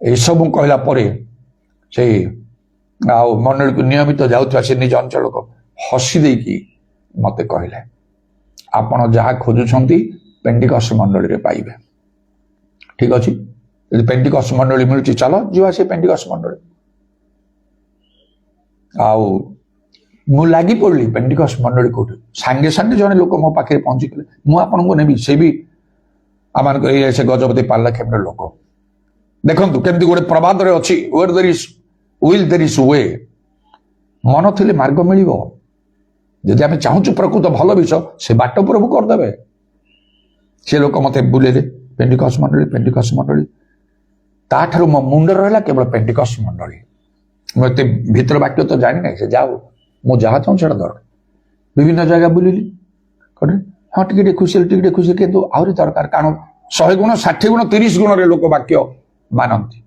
ये सब कहला परे से मंडल को नियमित जाऊा से निज अंचल को हसी देकी मत कहले आपण जहाँ खोजुंट पेंटिकस्ट मंडली रे पाइबे ठीक अच्छे यदि पेंटिकस्ट मंडली मिलूँ चलो जीवा से पेंटिकस्ट मंडली आउ मु लगी पड़ी पेंटिकस्ट मंडली कौट सांगे सांगे जड़े लोक मो पाखे पहुंची गले मुझे नेबी से भी आम से गजपति पार्ला खेम लोक देखु केमती गोटे प्रबाद अच्छी where there is will there is way मन थे मार्ग मिल जदि आम चाहूँ प्रकृत भल विषय से बाट प्रभु करदे से लोक मत बुले पेंटिकस्ट मंडली ताठू मो मुंड रहा केवल पेंटिकस्ट मंडली मुझे भीतर वाक्य तो जानी ना से जाओ मु जहाँ चाहूँ से दरकार विभिन्न जगह बुलिली हाँ टे खुशी कितु आहरी दरकार कारण 100 गुण 60 गुण 30 गुण रे लोक वाक्य मानती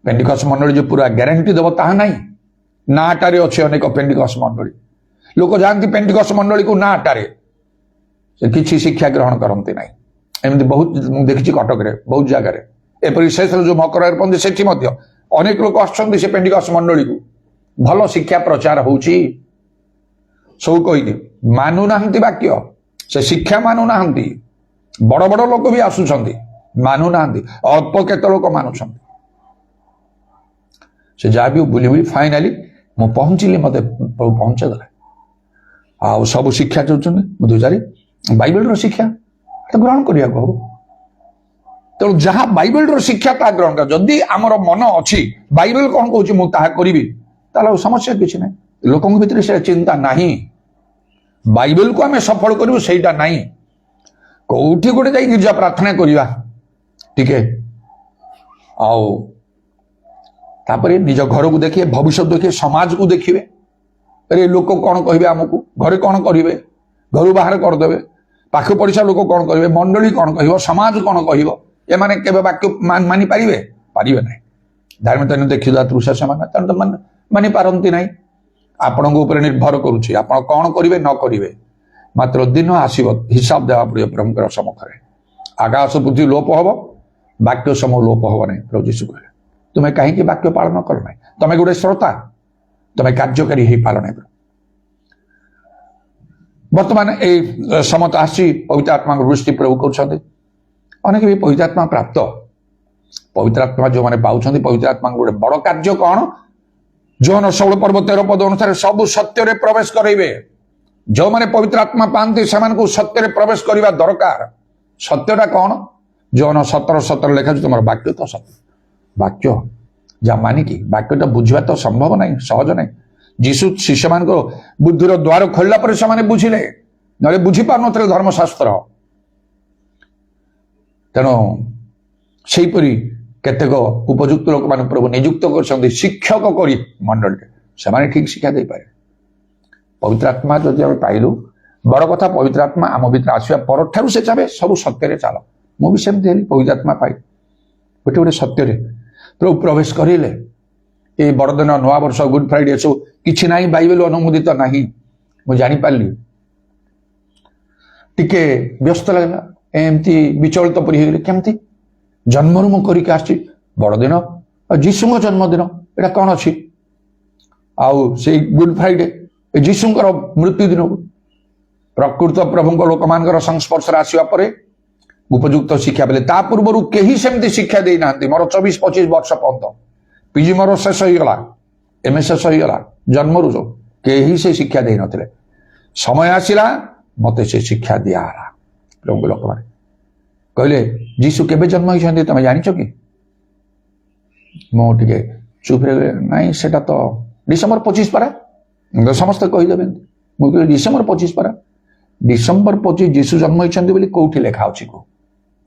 पेंटिकस्ट मंडली जो पूरा ग्यारंटी दब ता ना नाटारे अच्छे अनेक पेंटिकस्ट मंडली लोक जाती पेंटिकस्ट मंडली को नाटारे से किसी शिक्षा ग्रहण करते ना एमती बहुत देखी कटक बहुत जगार एपरी शेष जो मकर पंथी से अनेक लोक आसुँच से पेंटिकस्ट मंडली को भल शिक्षा प्रचार होची सब कही मानुना वाक्य से शिक्षा मानुना बड़ बड़ लोक भी आसुँच मानुना अल्प केत लोक मानुंट से जहाँ भी बुली बुली फाइनाली मु पहुंचली मत पहुंचे देला ଆଉ ସବୁ ଶିକ୍ଷା ଚାହୁଁଛନ୍ତି ବୁଝାରି ବାଇବେଲର ଶିକ୍ଷା ଗ୍ରହଣ କରିବାକୁ ହବ। ତେଣୁ ଯାହା ବାଇବେଲର ଶିକ୍ଷା ତାହା ଗ୍ରହଣ କର। ଯଦି ଆମର ମନ ଅଛି ବାଇବେଲ କଣ କହୁଛି ମୁଁ ତାହା କରିବି, ତାହେଲେ ସମସ୍ୟା କିଛି ନାହିଁ। ଲୋକଙ୍କ ଭିତରେ ସେ ଚିନ୍ତା ନାହିଁ, ବାଇବେଲକୁ ଆମେ ସଫଳ କରିବୁ ସେଇଟା ନାହିଁ। କୋଉଠି ଗୋଟେ ଯାଇ ଗିର୍ଜା ପ୍ରାର୍ଥନା କରିବା ଟିକେ, ଆଉ ତାପରେ ନିଜ ଘରକୁ ଦେଖିବେ, ଭବିଷ୍ୟତ ଦେଖିବେ, ସମାଜକୁ ଦେଖିବେ। ଆରେ ଲୋକ କଣ କହିବେ, ଆମକୁ ଘରେ କଣ କରିବେ, ଘରୁ ବାହାର କରିଦେବେ, ପାଖ ପଡ଼ିଶା ଲୋକ କଣ କହିବେ, ମଣ୍ଡଳୀ କଣ କହିବ, ସମାଜ କଣ କହିବ। ଏମାନେ କେବେ ବାକ୍ୟ ମାନି ପାରିବେ? ପାରିବେ ନାହିଁ। ଧାର୍ମିକ ଦେଖିବା ତୃଷା ସେମାନେ ତେଣୁ ମାନି ପାରନ୍ତି ନାହିଁ। ଆପଣଙ୍କ ଉପରେ ନିର୍ଭର କରୁଛି ଆପଣ କଣ କରିବେ ନ କରିବେ। ମାତ୍ର ଦିନ ଆସିବ ହିସାବ ଦେବା ପଡ଼ିବ ପ୍ରଭୁଙ୍କର ସମ୍ମୁଖରେ। ଆକାଶ ପୃଥ୍ୱୀ ଲୋପ ହବ, ବାକ୍ୟ ସମୂହ ଲୋପ ହବ ନାହିଁ। ପ୍ରଭୁ ଯୀଶୁ କହିଲେ ତୁମେ କାହିଁକି ବାକ୍ୟ ପାଳନ କର ନାହିଁ? ତମେ ଗୋଟେ ଶ୍ରୋତା, ତମେ କାର୍ଯ୍ୟକାରୀ ହେଇପାର ନାହିଁ। ବର୍ତ୍ତମାନ ଏଇ ସମତ ଆସିଛି, ପବିତ୍ର ଆତ୍ମାଙ୍କ ଦୃଷ୍ଟି ପ୍ରଭୁ କରୁଛନ୍ତି। ଅନେକ ବି ପବିତ୍ର ଆତ୍ମା ପ୍ରାପ୍ତ, ପବିତ୍ର ଆତ୍ମା ଯେଉଁମାନେ ପାଉଛନ୍ତି, ପବିତ୍ର ଆତ୍ମାଙ୍କ ଗୋଟେ ବଡ଼ କାର୍ଯ୍ୟ କଣ? ଯୋହନ 16 ପର୍ବ 13 ପଦ ଅନୁସାରେ ସବୁ ସତ୍ୟରେ ପ୍ରବେଶ କରାଇବେ। ଯେଉଁମାନେ ପବିତ୍ର ଆତ୍ମା ପାଆନ୍ତି ସେମାନଙ୍କୁ ସତ୍ୟରେ ପ୍ରବେଶ କରିବା ଦରକାର। ସତ୍ୟଟା କଣ? ଯୋହନ 17:17 ଲେଖାଛି ତୁମର ବାକ୍ୟ ତ ସତ୍ୟ। ବାକ୍ୟ ଯାହା ମାନିକି ବାକ୍ୟଟା ବୁଝିବା ତ ସମ୍ଭବ ନାହିଁ, ସହଜ ନାହିଁ। ଯୀଶୁ ଶିଷ୍ୟମାନଙ୍କ ବୁଦ୍ଧିର ଦ୍ୱାର ଖୋଲିଲା ପରେ ସେମାନେ ବୁଝିଲେ, ନହେଲେ ବୁଝିପାରୁନଥିଲେ ଧର୍ମଶାସ୍ତ୍ର। ତେଣୁ ସେହିପରି କେତେକ ଉପଯୁକ୍ତ ଲୋକମାନଙ୍କୁ ପ୍ରଭୁ ନିଯୁକ୍ତ କରିଛନ୍ତି ଶିକ୍ଷକ କରି ମଣ୍ଡଳୀରେ, ସେମାନେ ଠିକ୍ ଶିକ୍ଷା ଦେଇପାରିବେ। ପବିତ୍ର ଆତ୍ମା ଯଦି ଆମେ ପାଇଲୁ, ବଡ଼ କଥା ପବିତ୍ର ଆତ୍ମା ଆମ ଭିତରେ ଆସିବା ପରଠାରୁ ସେ ଚାବେ ସବୁ ସତ୍ୟରେ ଚାଲ। ମୁଁ ବି ସେମିତି ହେଲି, ପବିତ୍ର ଆତ୍ମା ପାଇ ଗୋଟେ ଗୋଟେ ସତ୍ୟରେ ପ୍ରଭୁ ପ୍ରବେଶ କରିଲେ। ଏଇ ବଡ଼ଦିନ, ନୂଆବର୍ଷ, ଗୁଡ୍ ଫ୍ରାଇଡେ ଏସବୁ କିଛି ନାହିଁ, ବାଇବେଲ ଅନୁମୋଦିତ ନାହିଁ। ମୁଁ ଜାଣିପାରିଲି, ଟିକେ ବ୍ୟସ୍ତ ଲାଗିଲା, ଏମିତି ବିଚଳିତ ପରି ହେଇଗଲି। କେମିତି ଜନ୍ମରୁ ମୁଁ କରିକି ଆସିଛି, ବଡ଼ଦିନ ଯୀଶୁଙ୍କ ଜନ୍ମଦିନ, ଏଇଟା କ'ଣ ଅଛି? ଆଉ ସେଇ ଗୁଡ୍ ଫ୍ରାଇଡେ ଯୀଶୁଙ୍କର ମୃତ୍ୟୁ ଦିନକୁ ପ୍ରକୃତ ପ୍ରଭୁଙ୍କ ଲୋକମାନଙ୍କର ସଂସ୍ପର୍ଶରେ ଆସିବା ପରେ ଉପଯୁକ୍ତ ଶିକ୍ଷା ଦେଲେ। ତା ପୂର୍ବରୁ କେହି ସେମିତି ଶିକ୍ଷା ଦେଇନାହାନ୍ତି। ମୋର 24-25 ବର୍ଷ ପର୍ଯ୍ୟନ୍ତ ପିଜି ମୋର ଶେଷ ହେଇଗଲା, MA ଶେଷ ହେଇଗଲା, ଜନ୍ମରୁ ସବୁ କେହି ସେ ଶିକ୍ଷା ଦେଇନଥିଲେ। ସମୟ ଆସିଲା ମତେ ସେ ଶିକ୍ଷା ଦିଆହେଲା। ପ୍ରଭୁଙ୍କ ଲୋକମାନେ କହିଲେ ଯୀଶୁ କେବେ ଜନ୍ମ ହେଇଛନ୍ତି ତମେ ଜାଣିଛ କି? ମୁଁ ଟିକେ ଚୁପରେ, ନାଇଁ ସେଟା ତ ଡିସେମ୍ବର 25 ପରା। ସମସ୍ତେ କହିଦେବେ। ମୁଁ କହିଲି ଡିସେମ୍ବର 25 ପରା। ଡିସେମ୍ବର 25 ଯୀଶୁ ଜନ୍ମ ହେଇଛନ୍ତି ବୋଲି କୋଉଠି ଲେଖା ଅଛି?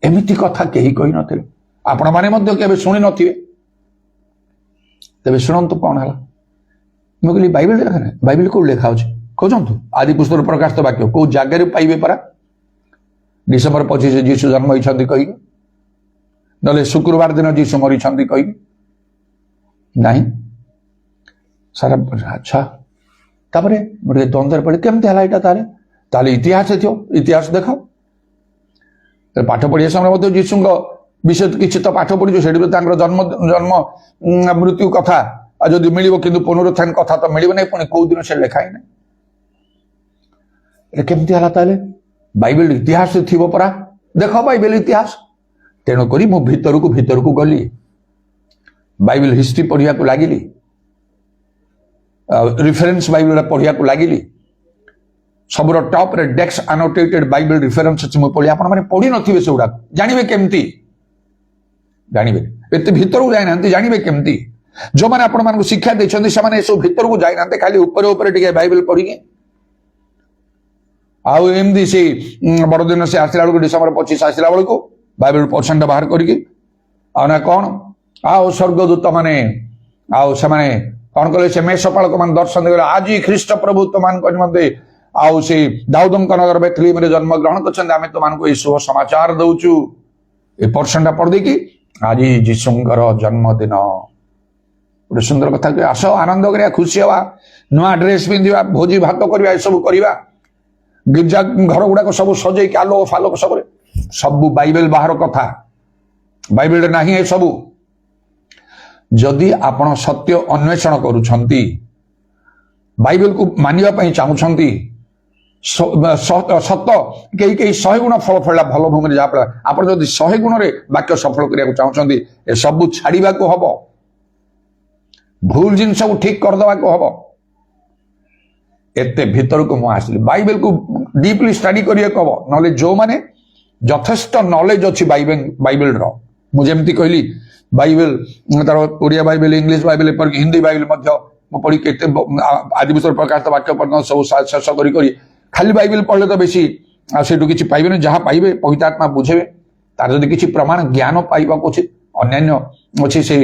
ଏମିତି କଥା କେହି କହିନଥିଲେ, ଆପଣମାନେ ମଧ୍ୟ କେବେ ଶୁଣି ନଥିବେ। ତେବେ ଶୁଣନ୍ତୁ କ'ଣ ହେଲା। ମୁଁ କହିଲି ବାଇବେଲ ଲେଖା ନାହିଁ। ବାଇବେଲ କୋଉଠି ଲେଖା ଅଛି ଖୋଜନ୍ତୁ। ଆଦି ପୁସ୍ତକରେ ପ୍ରକାଶିତ ବାକ୍ୟ କୋଉ ଜାଗାରେ ପାଇବେ ପରା? ଡିସେମ୍ବର 25 ଯୀଶୁ ଜନ୍ମ ହେଇଛନ୍ତି କହିକି, ନହେଲେ ଶୁକ୍ରବାର ଦିନ ଯୀଶୁ ମରିଛନ୍ତି କହିକି ନାହିଁ। ସାରା ଆଚ୍ଛା, ତାପରେ ମୁଁ ଟିକେ ଦ୍ୱନ୍ଦ୍ୱରେ ପଡେ, କେମିତି ହେଲା ଏଇଟା? ତାହେଲେ ଇତିହାସ ଥିବ, ଇତିହାସ ଦେଖ। ପାଠ ପଢିବା ସମୟରେ ମଧ୍ୟ ଯୀଶୁଙ୍କ ବିଷୟ କିଛି ତ ପାଠ ପଢିଛୁ, ସେଠି ତାଙ୍କର ଜନ୍ମ ମୃତ୍ୟୁ କଥା ଯଦି ମିଳିବ, କିନ୍ତୁ ପୁନରୁତ୍ଥାନ କଥା ତ ମିଳିବ ନାହିଁ। ପୁଣି କୋଉ ଦିନ ସେ ଲେଖା ହିଁ ନାହିଁ। ଏ କେମିତି ହେଲା? ତାହେଲେ ବାଇବେଲ ଇତିହାସ ଥିବ ପରା, ଦେଖ ବାଇବେଲ ଇତିହାସ। ତେଣୁକରି ମୁଁ ଭିତରକୁ ଗଲି, ବାଇବେଲ ହିଷ୍ଟ୍ରି ପଢିବାକୁ ଲାଗିଲି, ରିଫରେନ୍ସ ବାଇବେଲ ପଢିବାକୁ ଲାଗିଲି। ସବୁର ଟପ୍ରେ ଡେକ୍ସ ଆନୋଟେଟେଡ୍ ବାଇବେଲ ରିଫରେନ୍ସ ଅଛି, ମୁଁ ପଢି। ଆପଣମାନେ ପଢି ନଥିବେ ସେଗୁଡାକ, ଜାଣିବେ କେମିତି? ଜାଣିବେ ଏତେ ଭିତରକୁ ଯାଇନାହାନ୍ତି, ଜାଣିବେ କେମିତି? ଯେଉଁମାନେ ଆପଣମାନଙ୍କୁ ଶିକ୍ଷା ଦେଇଛନ୍ତି ସେମାନେ ଏସବୁ ଭିତରକୁ ଯାଇନାହାନ୍ତି, ଖାଲି ଉପରେ ଟିକେ ବାଇବେଲ ପଢିକି। ଆଉ ଏମିତି ସେ ବଡ଼ଦିନ ସେ ଆସିଲା ବେଳକୁ, ଡିସେମ୍ବର 25 ଆସିଲା ବେଳକୁ ବାଇବେଲ ପର୍ସେଣ୍ଟ ବାହାର କରିକି, ଆଉ ନା କ'ଣ, ଆଉ ସ୍ୱର୍ଗଦୂତ ମାନେ ଆଉ ସେମାନେ କ'ଣ କଲେ? ସେ ମେଷପାଳକ ମାନେ ଦର୍ଶନ ଦେଲେ, ଆଜି ଖ୍ରୀଷ୍ଟ ପ୍ରଭୁ ତୁମମାନଙ୍କ ନିମନ୍ତେ ଆଉ ସେ ଦାଉଦଙ୍କ ନଗର ବେଥଲେହେମରେ ଜନ୍ମଗ୍ରହଣ କରିଛନ୍ତି, ଆମେ ତୁମମାନଙ୍କୁ ଏଇ ଶୁଭ ସମାଚାର ଦଉଛୁ। ଏ ପର୍ସେଣ୍ଟଟା ପଢିଦେଇକି ଆଜି ଯୀଶୁଙ୍କର ଜନ୍ମଦିନ। ଗୋଟେ ସୁନ୍ଦର କଥା, ଆସ ଆନନ୍ଦ କରିବା, ଖୁସି ହେବା, ନୂଆ ଡ୍ରେସ ପିନ୍ଧିବା, ଭୋଜି ଭାତ କରିବା, ଏସବୁ କରିବା। ଗିର୍ଜା ଘର ଗୁଡାକ ସବୁ ସଜେଇକି ଆଲୋକ ଫାଲୋକ ସବୁ ବାଇବେଲ ବାହାର କଥା, ବାଇବେଲରେ ନାହିଁ ଏସବୁ। ଯଦି ଆପଣ ସତ୍ୟ ଅନ୍ୱେଷଣ କରୁଛନ୍ତି, ବାଇବେଲକୁ ମାନିବା ପାଇଁ ଚାହୁଁଛନ୍ତି, ସତ କେହି 100 ଗୁଣ ଫଳ ଫଳିଲା ଭଲ ଭୂମିରେ, ଯାହା ଆପଣ ଯଦି 100 ଗୁଣରେ ବାକ୍ୟ ସଫଳ କରିବାକୁ ଚାହୁଁଛନ୍ତି, ଏସବୁ ଛାଡିବାକୁ ହବ, ଭୁଲ ଜିନିଷକୁ ଠିକ କରିଦେବାକୁ ହବ। एते भीतर को मुझे आसली बाइबल को डीपली स्टडी करिए कब नले जो माने यथेष्ट नॉलेज अच्छी बाइबल रो मुझे एमती कहली बाइबल तार ओडिया बाइबल इंग्लिश बाइबल पर हिंदी बाइबल मध्य मो पढ़ी केते आदिपुरुष प्रकाशित वाक्य पर्यंत सब शेष करी खाली बाइबल पढ़ले तो बेसी सेठू किसी पाइबे जहाँ पाइबे पवित्र आत्मा बुझेबे तार जदि किसी प्रमाण ज्ञान पाइबा उचित अन्यान्य अच्छी से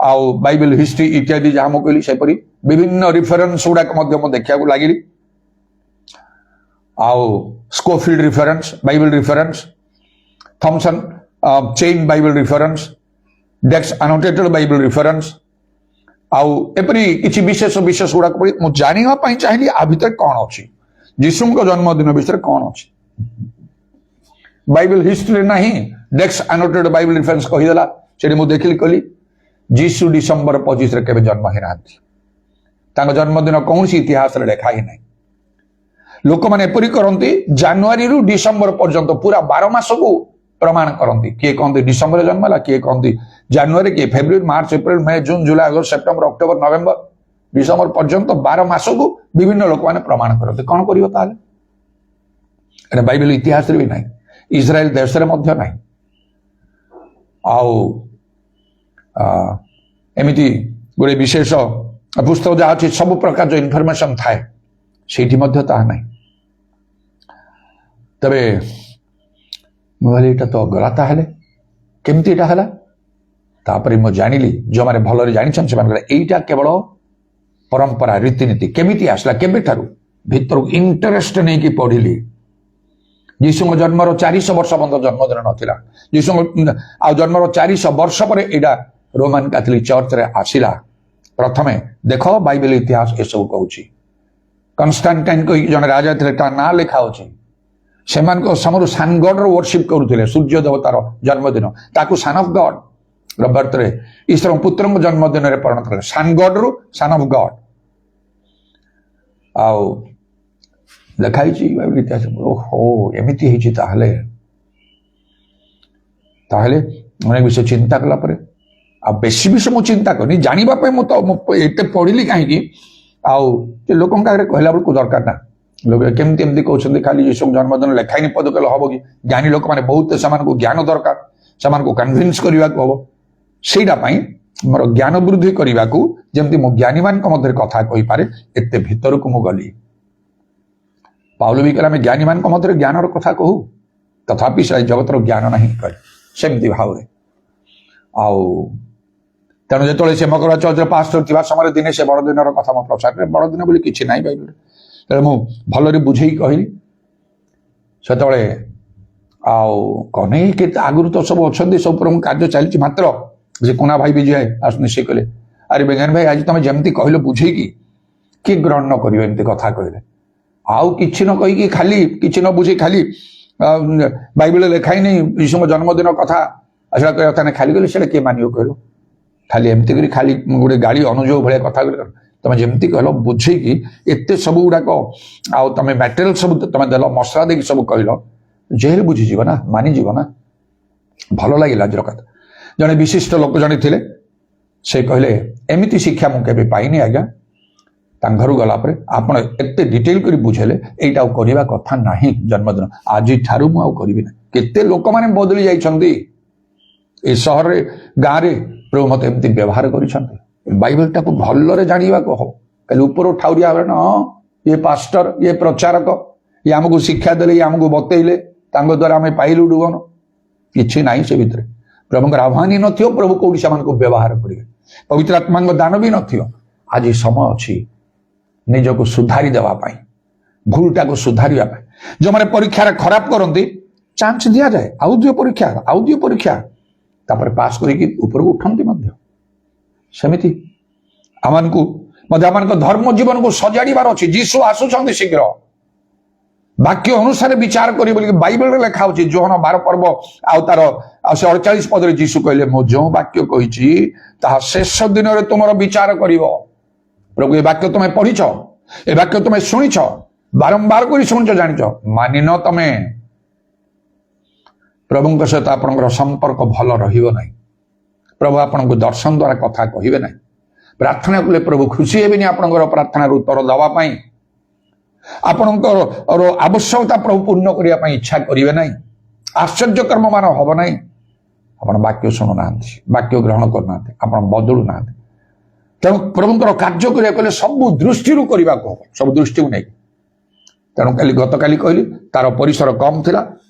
आउ बाइबल हिस्ट्री इत्यादि जहाँ मुझे कहली सेपरी विभिन्न रिफरेन्स गुड़ाक देखा लगिली आउ Scofield reference Bible reference Thompson chain Bible reference Dake's annotated Bible reference आउ एपरी किसी विशेष विशेष गुड़ाक पढ़ी मुझे जानापी चाहिए आ भितर कौन अच्छी जीशु जन्मदिन विषय कौन अच्छी बाइबल हिस्ट्री ना डेक्स एनोटेड बाइबल रिफरेन्स कहीदेला से मुझे देखिली कहली जीशु डिसेम्बर 25 के जन्म ही ना जन्मदिन कौन सी इतिहास लिखा ही ना लोक मैंने एपरी करती जानुरी रु डिसेम्बर पर्यंत पूरा 12 मास को प्रमाण करती किए कहते डिसेम्बर जन्म है किए कहती जानुरी किए फेब्रुआरी मार्च एप्रिल मई जून जुलाई अगस्त सेप्टेम्बर अक्टोबर नवेम्बर डिसेम्बर पर्यंत 12 मास को विभिन्न लोक मैंने प्रमाण करते कौन कर बाइबल इतिहास भी ना इस्राएल देश ना आउ एमती गोटे विशेष पुस्तक जहाँ अच्छी सब प्रकार जो इनफर्मेशन थाए से ना तबे मुझे तो गला ताहले केमती एटा हला तापरे मु जानिली जो माने भलरे जानिछन से माने एटा केवल परंपरा रीतिनीति केमिति आसला केबे थारु भीतर इंटरेस्ट नहीं कि पढ़िली यीशु जन्म 400 वर्ष बंद जन्मदिन नथिला यीशु आ जन्म 400 वर्ष पर एडा रोमान कैथोलिक चर्च रे आसिला प्रथमे देखो बाइबल इतिहास ए सब कहूची कन्स्टांटाइन को जन राजा थे ना लिखा होची सेमान को समर सन गॉड रो वर्शिप करूथिले सूर्य देवतार जन्मदिन ताकू सन ऑफ गॉड रो बर्थडे ईश्वर पुत्र जन्मदिन रे परिणत कले सन गॉड रो सन ऑफ गॉड आउ लिखाई छी बाइबल इतिहास ओहो एमिति हिची ताहले ताहले मने विषय चिंता कला परे आ बेसी विषय मु चिंता करनी जानिबा पे मु तो एते पढिली काहे की आउ जे लोकन का कहला बेलको दरकार ना लोग केमती एमती कहते खाली यीशु जन्मदिन लेखाई पद कले हम कि ज्ञानी लोक मैंने बहुत से ज्ञान दरकार से कन्भिन्स करने को हम से मोर ज्ञान वृद्धि करने को जमती मो ज्ञानी मान मध्य कथा कही पारे एते भीतर को मु गली पाउल भी कहला ज्ञानी मान मध्य ज्ञान कथा कहू तथापि से जगतर ज्ञान ना कहे सेमती भाव आउ तेणु जो से मकरा चर्च पास्टर थी समय दिने से बड़दिन कथा मो प्रचार बड़दिन बोली किसी ना बाइबल तेरे मु भलरे बुझे कहली से कौन के आगुरी तो सब अच्छा सब पर कार्य चलती मात्र जे कोना भाई भी जाए आसने से कहले अरे बेगान भाई आज तुम जमती कहल बुझे कि ग्रहण न कर एमती कथा कहले आउ कि न कही खाली कि न बुझे खाली बाइबल लिखाई नहीं यीशु जन्मदिन कथा आसा कथा नहीं खाली कहले से किए मानियो कहलो खाली एमती कर खाली गोटे गाड़ी अनुजोग भाया कथा तुम जमती कहल बुझे कि एत सब गुड़ाक आउ तुम मटेरियल सब तुम देल मसला देख सब कहल जेल बुझीज ना मानिज ना भल लगे आज कथा जड़े विशिष्ट लोक जड़े थे से कहले एमती शिक्षा मुझे पाइनी आज्ञा घर गलापर आपड़ एत डिटेल कर बुझेले यहीटा करवा कथा ना जन्मदिन आज ठारू मुझे केते लोक मैंने बदली जाइछंती ए सहर रे गाँव रे प्रभु मत एमती व्यवहार करिछंती बाइबल टाक भलरे जानिबा कह कल ऊपर ठाउरिया ना ये पास्टर ये प्रचारक ये आमको शिक्षा देले ये आमको बतैले तांको द्वारा आम पाइलु डुबन किछि नाही से भितर प्रभु आह्वान ही नथियो प्रभु कोडी समान को व्यवहार करिवे पवित्र आत्मा दान भी नथियो आज समय अछि निजको सुधारी देवा पाई भूलटा को सुधारिया पाई जो माने परीक्षा रे खराब करंती चांस दिया जाए आउ दियो परीक्षा तापर पास करिकि ऊपर उठंती मध्य सेमिति आमको धर्म जीवन को सजाड़बार अच्छी जीशु आसुंच शीघ्र वाक्य अनुसार विचार कर बाइबल लिखा हो जोहन 12 पर्व आउ तार 48 पद जीशु कहले मो जो वाक्य कही शेष दिन में तुम विचार कर प्रभु ये वाक्य तुम्हें पढ़ीच ए वाक्य तुम्हें शुणीच बारंबार कर शुणुच जानिच मानिन तमें प्रभु सहित आप संपर्क भल रही प्रभु आपन को दर्शन द्वारा कथा कहे ना प्रार्थना कले प्रभु खुशी हेबेनी आपनकर प्रार्थना उत्तर दवापाई ଆପଣଙ୍କର ଆବଶ୍ୟକତା ପ୍ରଭୁ ପୂର୍ଣ୍ଣ କରିବା ପାଇଁ ଇଚ୍ଛା କରିବେ ନାହିଁ, ଆଶ୍ଚର୍ଯ୍ୟ କର୍ମ ମାନ ହବ ନାହିଁ। ଆପଣ ବାକ୍ୟ ଶୁଣୁନାହାନ୍ତି, ବାକ୍ୟ ଗ୍ରହଣ କରୁନାହାନ୍ତି, ଆପଣ ବଦଳୁ ନାହାନ୍ତି। ତେଣୁ ପ୍ରଭୁଙ୍କର କାର୍ଯ୍ୟ କରିବାକୁ ହେଲେ ସବୁ ଦୃଷ୍ଟିରୁ କରିବାକୁ ହବ, ସବୁ ଦୃଷ୍ଟିକୁ ନେଇକି। ତେଣୁ ଗତକାଲି କହିଲି ତାର ପରିସର କମ୍ ଥିଲା,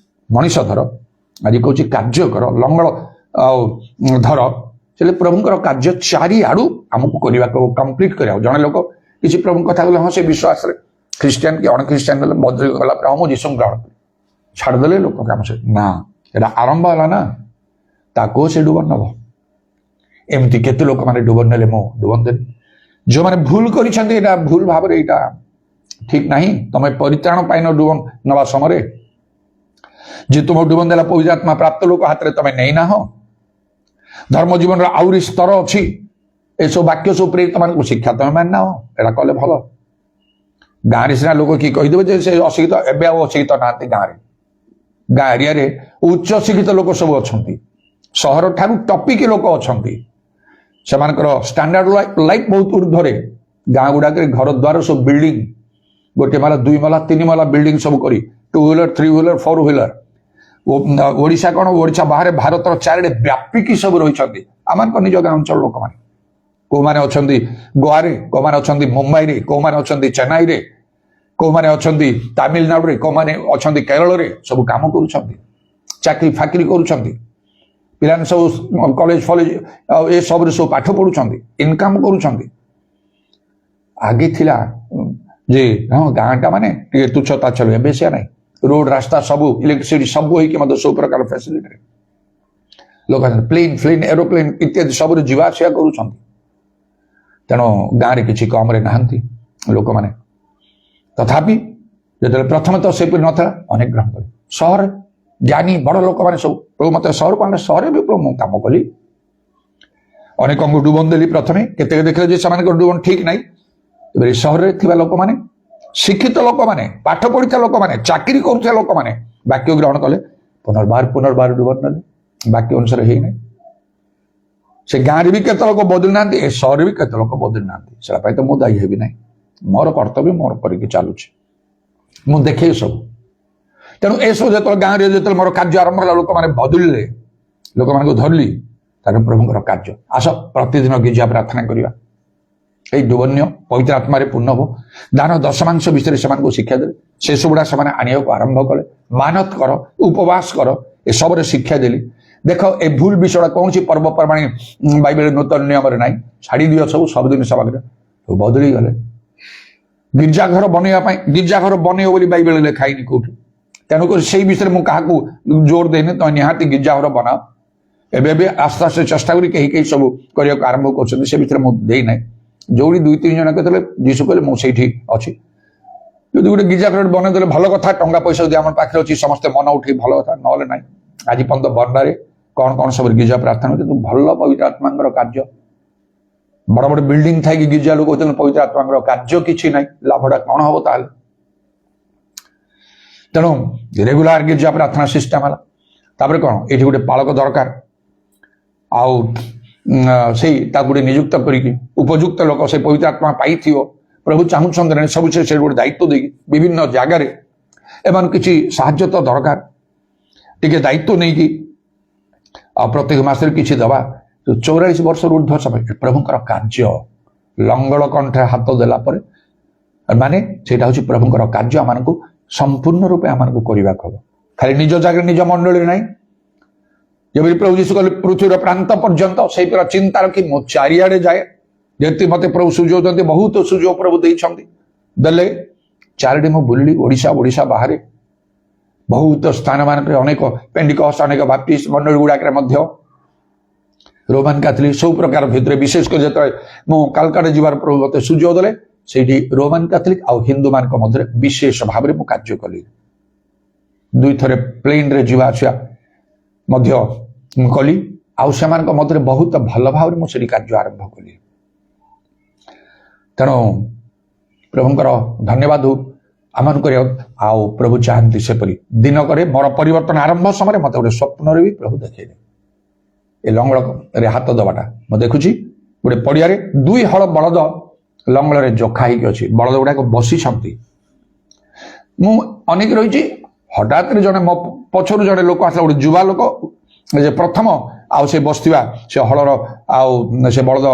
ମଣିଷ ଧର। ଆଜି କହୁଛି କାର୍ଯ୍ୟ କର, ଲଙ୍ଗଳ ଆଉ ଧର। ହେଲେ ପ୍ରଭୁଙ୍କର କାର୍ଯ୍ୟ ଚାରିଆଡୁ ଆମକୁ କରିବାକୁ, କମ୍ପ୍ଲିଟ୍ କରିବାକୁ। ଜଣେ ଲୋକ କିଛି ପ୍ରଭୁଙ୍କ କଥା କହିଲେ, ହଁ ସେ ବିଶ୍ୱାସରେ ଖ୍ରୀଷ୍ଟିଆନ କି ଅଣଖ୍ରୀଷ୍ଟିଆନ ହେଲେ ବଦଳି ଗଲା ପରେ ହଁ ମୁଁ ଯୀଶୁଙ୍କୁ ଗ୍ରହଣ କଲି, ଛାଡ଼ିଦେଲେ ଲୋକ କାମ ସେ ନା, ଏଟା ଆରମ୍ଭ ହେଲା ନା, ତାକୁ ସେ ଡୁବନ ନେବ। ଏମିତି କେତେ ଲୋକମାନେ ଡୁବନ ନେଲେ, ମୁଁ ଡୁବନ ଦେଲି। ଯେଉଁମାନେ ଭୁଲ କରିଛନ୍ତି, ଏଇଟା ଭୁଲ ଭାବରେ, ଏଇଟା ଠିକ ନାହିଁ। ତମେ ପରିତ୍ରାଣ ପାଇନ ଡୁବନ ନେବା ସମୟରେ, ଯେ ତୁମ ଡୁବନ ଦେଲା ପବିତ୍ର ଆତ୍ମା ପ୍ରାପ୍ତ ଲୋକ ହାତରେ ତମେ ନେଇନାହ। ଧର୍ମ ଜୀବନର ଆହୁରି ସ୍ତର ଅଛି, ଏସବୁ ବାକ୍ୟ ସବୁ ପ୍ରେରିତ ମାନଙ୍କୁ ଶିକ୍ଷା ତମେ ମାନେ ନାହ। ଏଇଟା କଲେ ଭଲ। ଗାଁରେ ସିନା ଲୋକ କିଏ କହିଦେବେ ଯେ ସେ ଅଶିକ୍ଷିତ, ଏବେ ଆଉ ଅଶିକ୍ଷିତ ନାହାନ୍ତି ଗାଁରେ। ଗାଁ ଏରିଆରେ ଉଚ୍ଚ ଶିକ୍ଷିତ ଲୋକ ସବୁ ଅଛନ୍ତି, ସହର ଠାରୁ ଟପିକ ଲୋକ ଅଛନ୍ତି, ସେମାନଙ୍କର ଷ୍ଟାଣ୍ଡାର୍ଡ ଲାଇଫ୍ ବହୁତ ଉର୍ଦ୍ଧ୍ୱରେ। ଗାଁ ଗୁଡାକରେ ଘର ଦ୍ୱାର ସବୁ ବିଲ୍ଡିଂ, ଗୋଟେ ମାଲା, 2 ମାଲା, 3 ମାଲା ବିଲ୍ଡିଂ ସବୁ କରି, 2 ହ୍ୱିଲର, 3 ହ୍ୱିଲର, 4 ହ୍ୱିଲର। ଓଡ଼ିଶା କଣ, ଓଡ଼ିଶା ବାହାରେ ଭାରତର ଚାରିଆଡେ ବ୍ୟାପିକି ସବୁ ରହିଛନ୍ତି ଆମମାନଙ୍କ ନିଜ ଗାଁ ଅଞ୍ଚଳ ଲୋକମାନେ। କୋଉମାନେ ଅଛନ୍ତି ଗୋଆରେ, କୋଉମାନେ ଅଛନ୍ତି ମୁମ୍ବାଇରେ, କୋଉମାନେ ଅଛନ୍ତି ଚେନ୍ନାଇରେ, କୋଉମାନେ ଅଛନ୍ତି ତାମିଲନାଡୁରେ, କୋଉମାନେ ଅଛନ୍ତି କେରଳରେ, ସବୁ କାମ କରୁଛନ୍ତି, ଚାକିରି ଫାକିରି କରୁଛନ୍ତି। ପିଲାମାନେ ସବୁ କଲେଜ ଫଲେଜ ଏ ସବୁରେ ସବୁ ପାଠ ପଢୁଛନ୍ତି, ଇନକମ୍ କରୁଛନ୍ତି। ଆଗେ ଥିଲା ଯେ ହଁ ଗାଁଟା ମାନେ ଟିକେ ତୁଚ୍ଛ ତାଚ୍ଛଲ୍ୟ, ଏବେ ସେ ନାହିଁ। ରୋଡ ରାସ୍ତା ସବୁ, ଇଲେକ୍ଟ୍ରିସିଟି ସବୁ ହେଇକି ମଧ୍ୟ ସବୁ ପ୍ରକାର ଫ୍ୟାସିଲିଟିରେ ଲୋକ ପ୍ଲେନ୍ ଫ୍ଲେନ୍ ଏରୋପ୍ଲେନ୍ ଇତ୍ୟାଦି ସବୁରେ ଯିବା ଆସିବା କରୁଛନ୍ତି। ତେଣୁ ଗାଁରେ କିଛି କମରେ ନାହାନ୍ତି ଲୋକମାନେ। ତଥାପି ଯେତେବେଳେ ପ୍ରଥମେ ତ ସେପରି ନଥିଲା, ଅନେକ ଗ୍ରହଣ କଲେ। ସହରରେ ଜ୍ଞାନୀ ବଡ଼ ଲୋକମାନେ ସବୁ ପ୍ରଭୁ ମତେ ସହରକୁ ଆଣିଲେ, ସହରରେ ବି ପ୍ରଭୁ ମୁଁ କାମ କଲି। ଅନେକଙ୍କୁ ଡୁବନ ଦେଲି ପ୍ରଥମେ, କେତେ ଦେଖିଲେ ଯେ ସେମାନଙ୍କର ଡୁବନ ଠିକ ନାହିଁ। ଏବେ ସହରରେ ଥିବା ଲୋକମାନେ, ଶିକ୍ଷିତ ଲୋକମାନେ, ପାଠ ପଢିଥିବା ଲୋକମାନେ, ଚାକିରି କରୁଥିବା ଲୋକମାନେ ବାକ୍ୟ ଗ୍ରହଣ କଲେ, ପୁନର୍ବାର ଡୁବନ ନେଲେ। ବାକ୍ୟ ଅନୁସାରେ ହେଇନାହିଁ। ସେ ଗାଁରେ ବି କେତେ ଲୋକ ବଦଳି ନାହାନ୍ତି, ଏ ସହରରେ ବି କେତେ ଲୋକ ବଦଳି ନାହାନ୍ତି। ସେଟା ପାଇଁ ତ ମୁଁ ଦାୟୀ ହେବି ନାହିଁ। ମୋର କର୍ତ୍ତବ୍ୟ ମୋର କରିକି ଚାଲୁଛି, ମୁଁ ଦେଖେ ସବୁ। ତେଣୁ ଏସବୁ ଯେତେବେଳେ ଗାଁରେ ଯେତେବେଳେ ମୋର କାର୍ଯ୍ୟ ଆରମ୍ଭ ହେଲା, ଲୋକମାନେ ବଦଳିଲେ, ଲୋକମାନଙ୍କୁ ଧରିଲି, ତାର ପ୍ରଭୁଙ୍କର କାର୍ଯ୍ୟ। ଆସ ପ୍ରତିଦିନ ଗିର୍ଜା ପ୍ରାର୍ଥନା କରିବା, এই ডুবন্য পবিত্র আত্মারে পূর্ণ হব। দান দশমাংশ বিষয়ে সেମାନଙ୍କୁ শিକ୍ଷା ଦେଲେ, ସେସବୁଗୁଡ଼ା ସେମାନେ ଆଣିବାକୁ ଆରମ୍ଭ କଲେ। ମାନତ କର, ଉପବାସ କର, ଏସବୁରେ ଶିକ୍ଷା ଦେଲି। ଦେଖ ଏ ଭୁଲ ବିଷୟଟା କୌଣସି ପର୍ବପର୍ବାଣି ବାଇବେଲ ନୂତନ ନିୟମରେ ନାହିଁ, ଛାଡ଼ି ଦିଅ ସବୁ, ସବୁଦିନ ସଭାରେ ବଦଳି ଗଲେ। ଗିର୍ଜାଘର ବନେଇବା ପାଇଁ, ଗିର୍ଜାଘର ବନେଇବ ବୋଲି ବାଇବେଲ ଲେଖା ହେଇନି କୋଉଠି। ତେଣୁକରି ସେଇ ବିଷୟରେ ମୁଁ କାହାକୁ ଜୋର ଦେଇନି, ତମେ ନିହାତି ଗିର୍ଜାଘର ବନାଅ। ଏବେ ବି ଆସ୍ତେ ଆସ୍ତେ ଚେଷ୍ଟା କରି କେହି ସବୁ କରିବାକୁ ଆରମ୍ଭ କରୁଛନ୍ତି, ସେ ଭିତରେ ମୁଁ ଦେଇନାହିଁ। ଯୋଉଠି 2-3 ଜଣ କହିଥିଲେ, ଯୀଶୁ କହିଲେ ମୁଁ ସେଇଠି ଅଛି। ଯଦି ଗୋଟେ ଗିର୍ଜାଘର ବନେଇଦେଲେ ଭଲ କଥା, ଟଙ୍କା ପଇସା ଯଦି ଆମ ପାଖରେ ଅଛି ସମସ୍ତେ ମନ ଉଠେଇ ଭଲ କଥା, ନହେଲେ ନାହିଁ। ଆଜି ପର୍ଯ୍ୟନ୍ତ ବର୍ଣ୍ଣାରେ କଣ କଣ ସବୁ ଗିର୍ଜା ପ୍ରାର୍ଥନା, କିନ୍ତୁ ଭଲ ପବିତ୍ର ଆତ୍ମାଙ୍କର କାର୍ଯ୍ୟ। ବଡ ବଡ ବିଲ୍ଡିଂ ଥାଇକି ଗିର୍ଜା ଲୋକ କହୁଛନ୍ତି ପବିତ୍ର ଆତ୍ମାଙ୍କର କାର୍ଯ୍ୟ କିଛି ନାହିଁ, ଲାଭଟା କଣ ହବ ତାହେଲେ? ତେଣୁ ରେଗୁଲାର ଗିର୍ଜା ପ୍ରାର୍ଥନା ସିଷ୍ଟମ ହେଲା। ତାପରେ କଣ, ଏଇଠି ଗୋଟେ ପାଳକ ଦରକାର, ଆଉ ସେଇ ତାକୁ ଗୋଟେ ନିଯୁକ୍ତ କରିକି ଉପଯୁକ୍ତ ଲୋକ ସେ ପବିତ୍ର ଆତ୍ମା ପାଇଥିବ। ପ୍ରଭୁ ଚାହୁଁଛନ୍ତି ନା ସବୁ ସେ ଗୋଟେ ଦାୟିତ୍ୱ ଦେଇକି ବିଭିନ୍ନ ଜାଗାରେ ଏମାନଙ୍କୁ କିଛି ସାହାଯ୍ୟ ତ ଦରକାର, ଟିକେ ଦାୟିତ୍ୱ ନେଇକି ଆଉ ପ୍ରତ୍ୟେକ ମାସରେ କିଛି ଦେବା। 44 ବର୍ଷରୁ ଉର୍ଦ୍ଧ୍ୱ ସମୟ ପ୍ରଭୁଙ୍କର କାର୍ଯ୍ୟ। ଲଙ୍ଗଳ କଣ୍ଠରେ ହାତ ଦେଲା ପରେ ମାନେ ସେଇଟା ହଉଛି ପ୍ରଭୁଙ୍କର କାର୍ଯ୍ୟ। ଆମମାନଙ୍କୁ ସମ୍ପୂର୍ଣ୍ଣ ରୂପେ ଆମମାନଙ୍କୁ କରିବାକୁ ହବ, ଖାଲି ନିଜ ଜାଗାରେ ନିଜ ମଣ୍ଡଳୀରେ ନାହିଁ। ଯେମିତି ପ୍ରଭୁ ଯୀଶୁ କହିଲେ ପୃଥିବୀର ପ୍ରାନ୍ତ ପର୍ଯ୍ୟନ୍ତ, ସେଇ ପୁରା ଚିନ୍ତା ରଖି ମୁଁ ଚାରିଆଡେ ଯାଏ। ଯେମିତି ମତେ ପ୍ରଭୁ ସୁଯୋଗ ଦିଅନ୍ତି, ବହୁତ ସୁଯୋଗ ପ୍ରଭୁ ଦେଇଛନ୍ତି, ଦେଲେ ଚାରିଆଡେ ମୁଁ ବୁଲିଲି। ଓଡ଼ିଶା ବାହାରେ ବହୁତ ସ୍ଥାନ ମାନଙ୍କରେ, ଅନେକ ପେଣ୍ଡିକସ୍, ଅନେକ ବାପ୍ଟିଷ୍ଟ ମଣ୍ଡଳୀ ଗୁଡାକରେ ମଧ୍ୟ, ରୋମାନ କାଥଲିକ ସବୁ ପ୍ରକାର ଭିତରେ, ବିଶେଷ କରି ଯେତେବେଳେ ମୁଁ କାଲକାଟା ଯିବାର ପ୍ରଭୁ ମତେ ସୁଯୋଗ ଦେଲେ, ସେଇଠି ରୋମାନ କାଥଲିକ ଆଉ ହିନ୍ଦୁ ମାନଙ୍କ ମଧ୍ୟରେ ବିଶେଷ ଭାବରେ ମୁଁ କାର୍ଯ୍ୟ କଲି। 2 ଥର ପ୍ଲେନରେ ଯିବା ଆସିବା ମଧ୍ୟ କଲି, ଆଉ ସେମାନଙ୍କ ମଧ୍ୟରେ ବହୁତ ଭଲ ଭାବରେ ମୁଁ ସେଠି କାର୍ଯ୍ୟ ଆରମ୍ଭ କଲି। ତେଣୁ ପ୍ରଭୁଙ୍କର ଧନ୍ୟବାଦ ଆମମାନଙ୍କୁ। ଆଉ ପ୍ରଭୁ ଚାହାନ୍ତି ସେପରି ଦିନ କରେ। ମୋର ପରିବର୍ତ୍ତନ ଆରମ୍ଭ ସମୟରେ ମତେ ଗୋଟେ ସ୍ୱପ୍ନରେ ବି ପ୍ରଭୁ ଦେଖେଇଲେ ଏ ଲଙ୍ଗଳରେ ହାତ ଦେବାଟା। ମୁଁ ଦେଖୁଛି ଗୋଟେ ପଡିଆରେ 2 ହଳ ବଳଦ ଲଙ୍ଗଳରେ ଜୋଖା ହେଇକି ଅଛି, ବଳଦ ଗୁଡାକ ବସିଛନ୍ତି। ମୁଁ ଅନେକ ରହିଛି ହଠାତ୍ରେ ଜଣେ ମୋ ପଛରୁ ଜଣେ ଲୋକ ଆସିଲା, ଗୋଟେ ଯୁବା ଲୋକ, ଯେ ପ୍ରଥମ ଆଉ ସେ ବସିଥିବା ସେ ହଳର ଆଉ ସେ ବଳଦ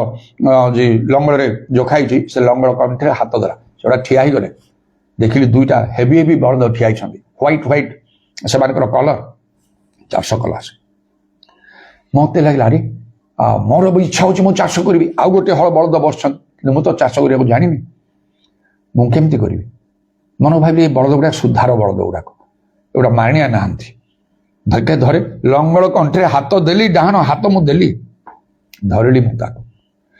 ଯେ ଲଙ୍ଗଳରେ ଯୋଖା ହେଇଛି ସେ ଲଙ୍ଗଳ କଣ୍ଠିରେ ହାତ ଦେଲା, ସେଗୁଡ଼ା ଠିଆ ହେଇଗଲେ। ଦେଖିଲି ଦୁଇଟା ହେଭି ହେଭି ବଳଦ ଠିଆ ହେଇଛନ୍ତି, ହ୍ୱାଇଟ୍ ସେମାନଙ୍କର କଲର, ଚାଷ କଲା ସେ। ମତେ ଲାଗିଲା ଆରେ ମୋର ବି ଇଚ୍ଛା ହଉଛି ମୁଁ ଚାଷ କରିବି, ଆଉ ଗୋଟେ ହଳ ବଳଦ ବସିଛନ୍ତି, କିନ୍ତୁ ମୁଁ ତ ଚାଷ କରିବାକୁ ଜାଣିନି, ମୁଁ କେମିତି କରିବି? ମନ ଭାବିଲି ଏ ବଳଦ ଗୁଡାକ ସୁଧାର ବଳଦ ଗୁଡାକ, ଏଗୁଡ଼ା ମାଣିଆ ନାହାନ୍ତି। ଧରେ ଲଙ୍ଗଳ କଣ୍ଠିରେ ହାତ ଦେଲି, ଡାହାଣ ହାତ ମୁଁ ଦେଲି, ଧରିଲି ମୁଁ ତାକୁ।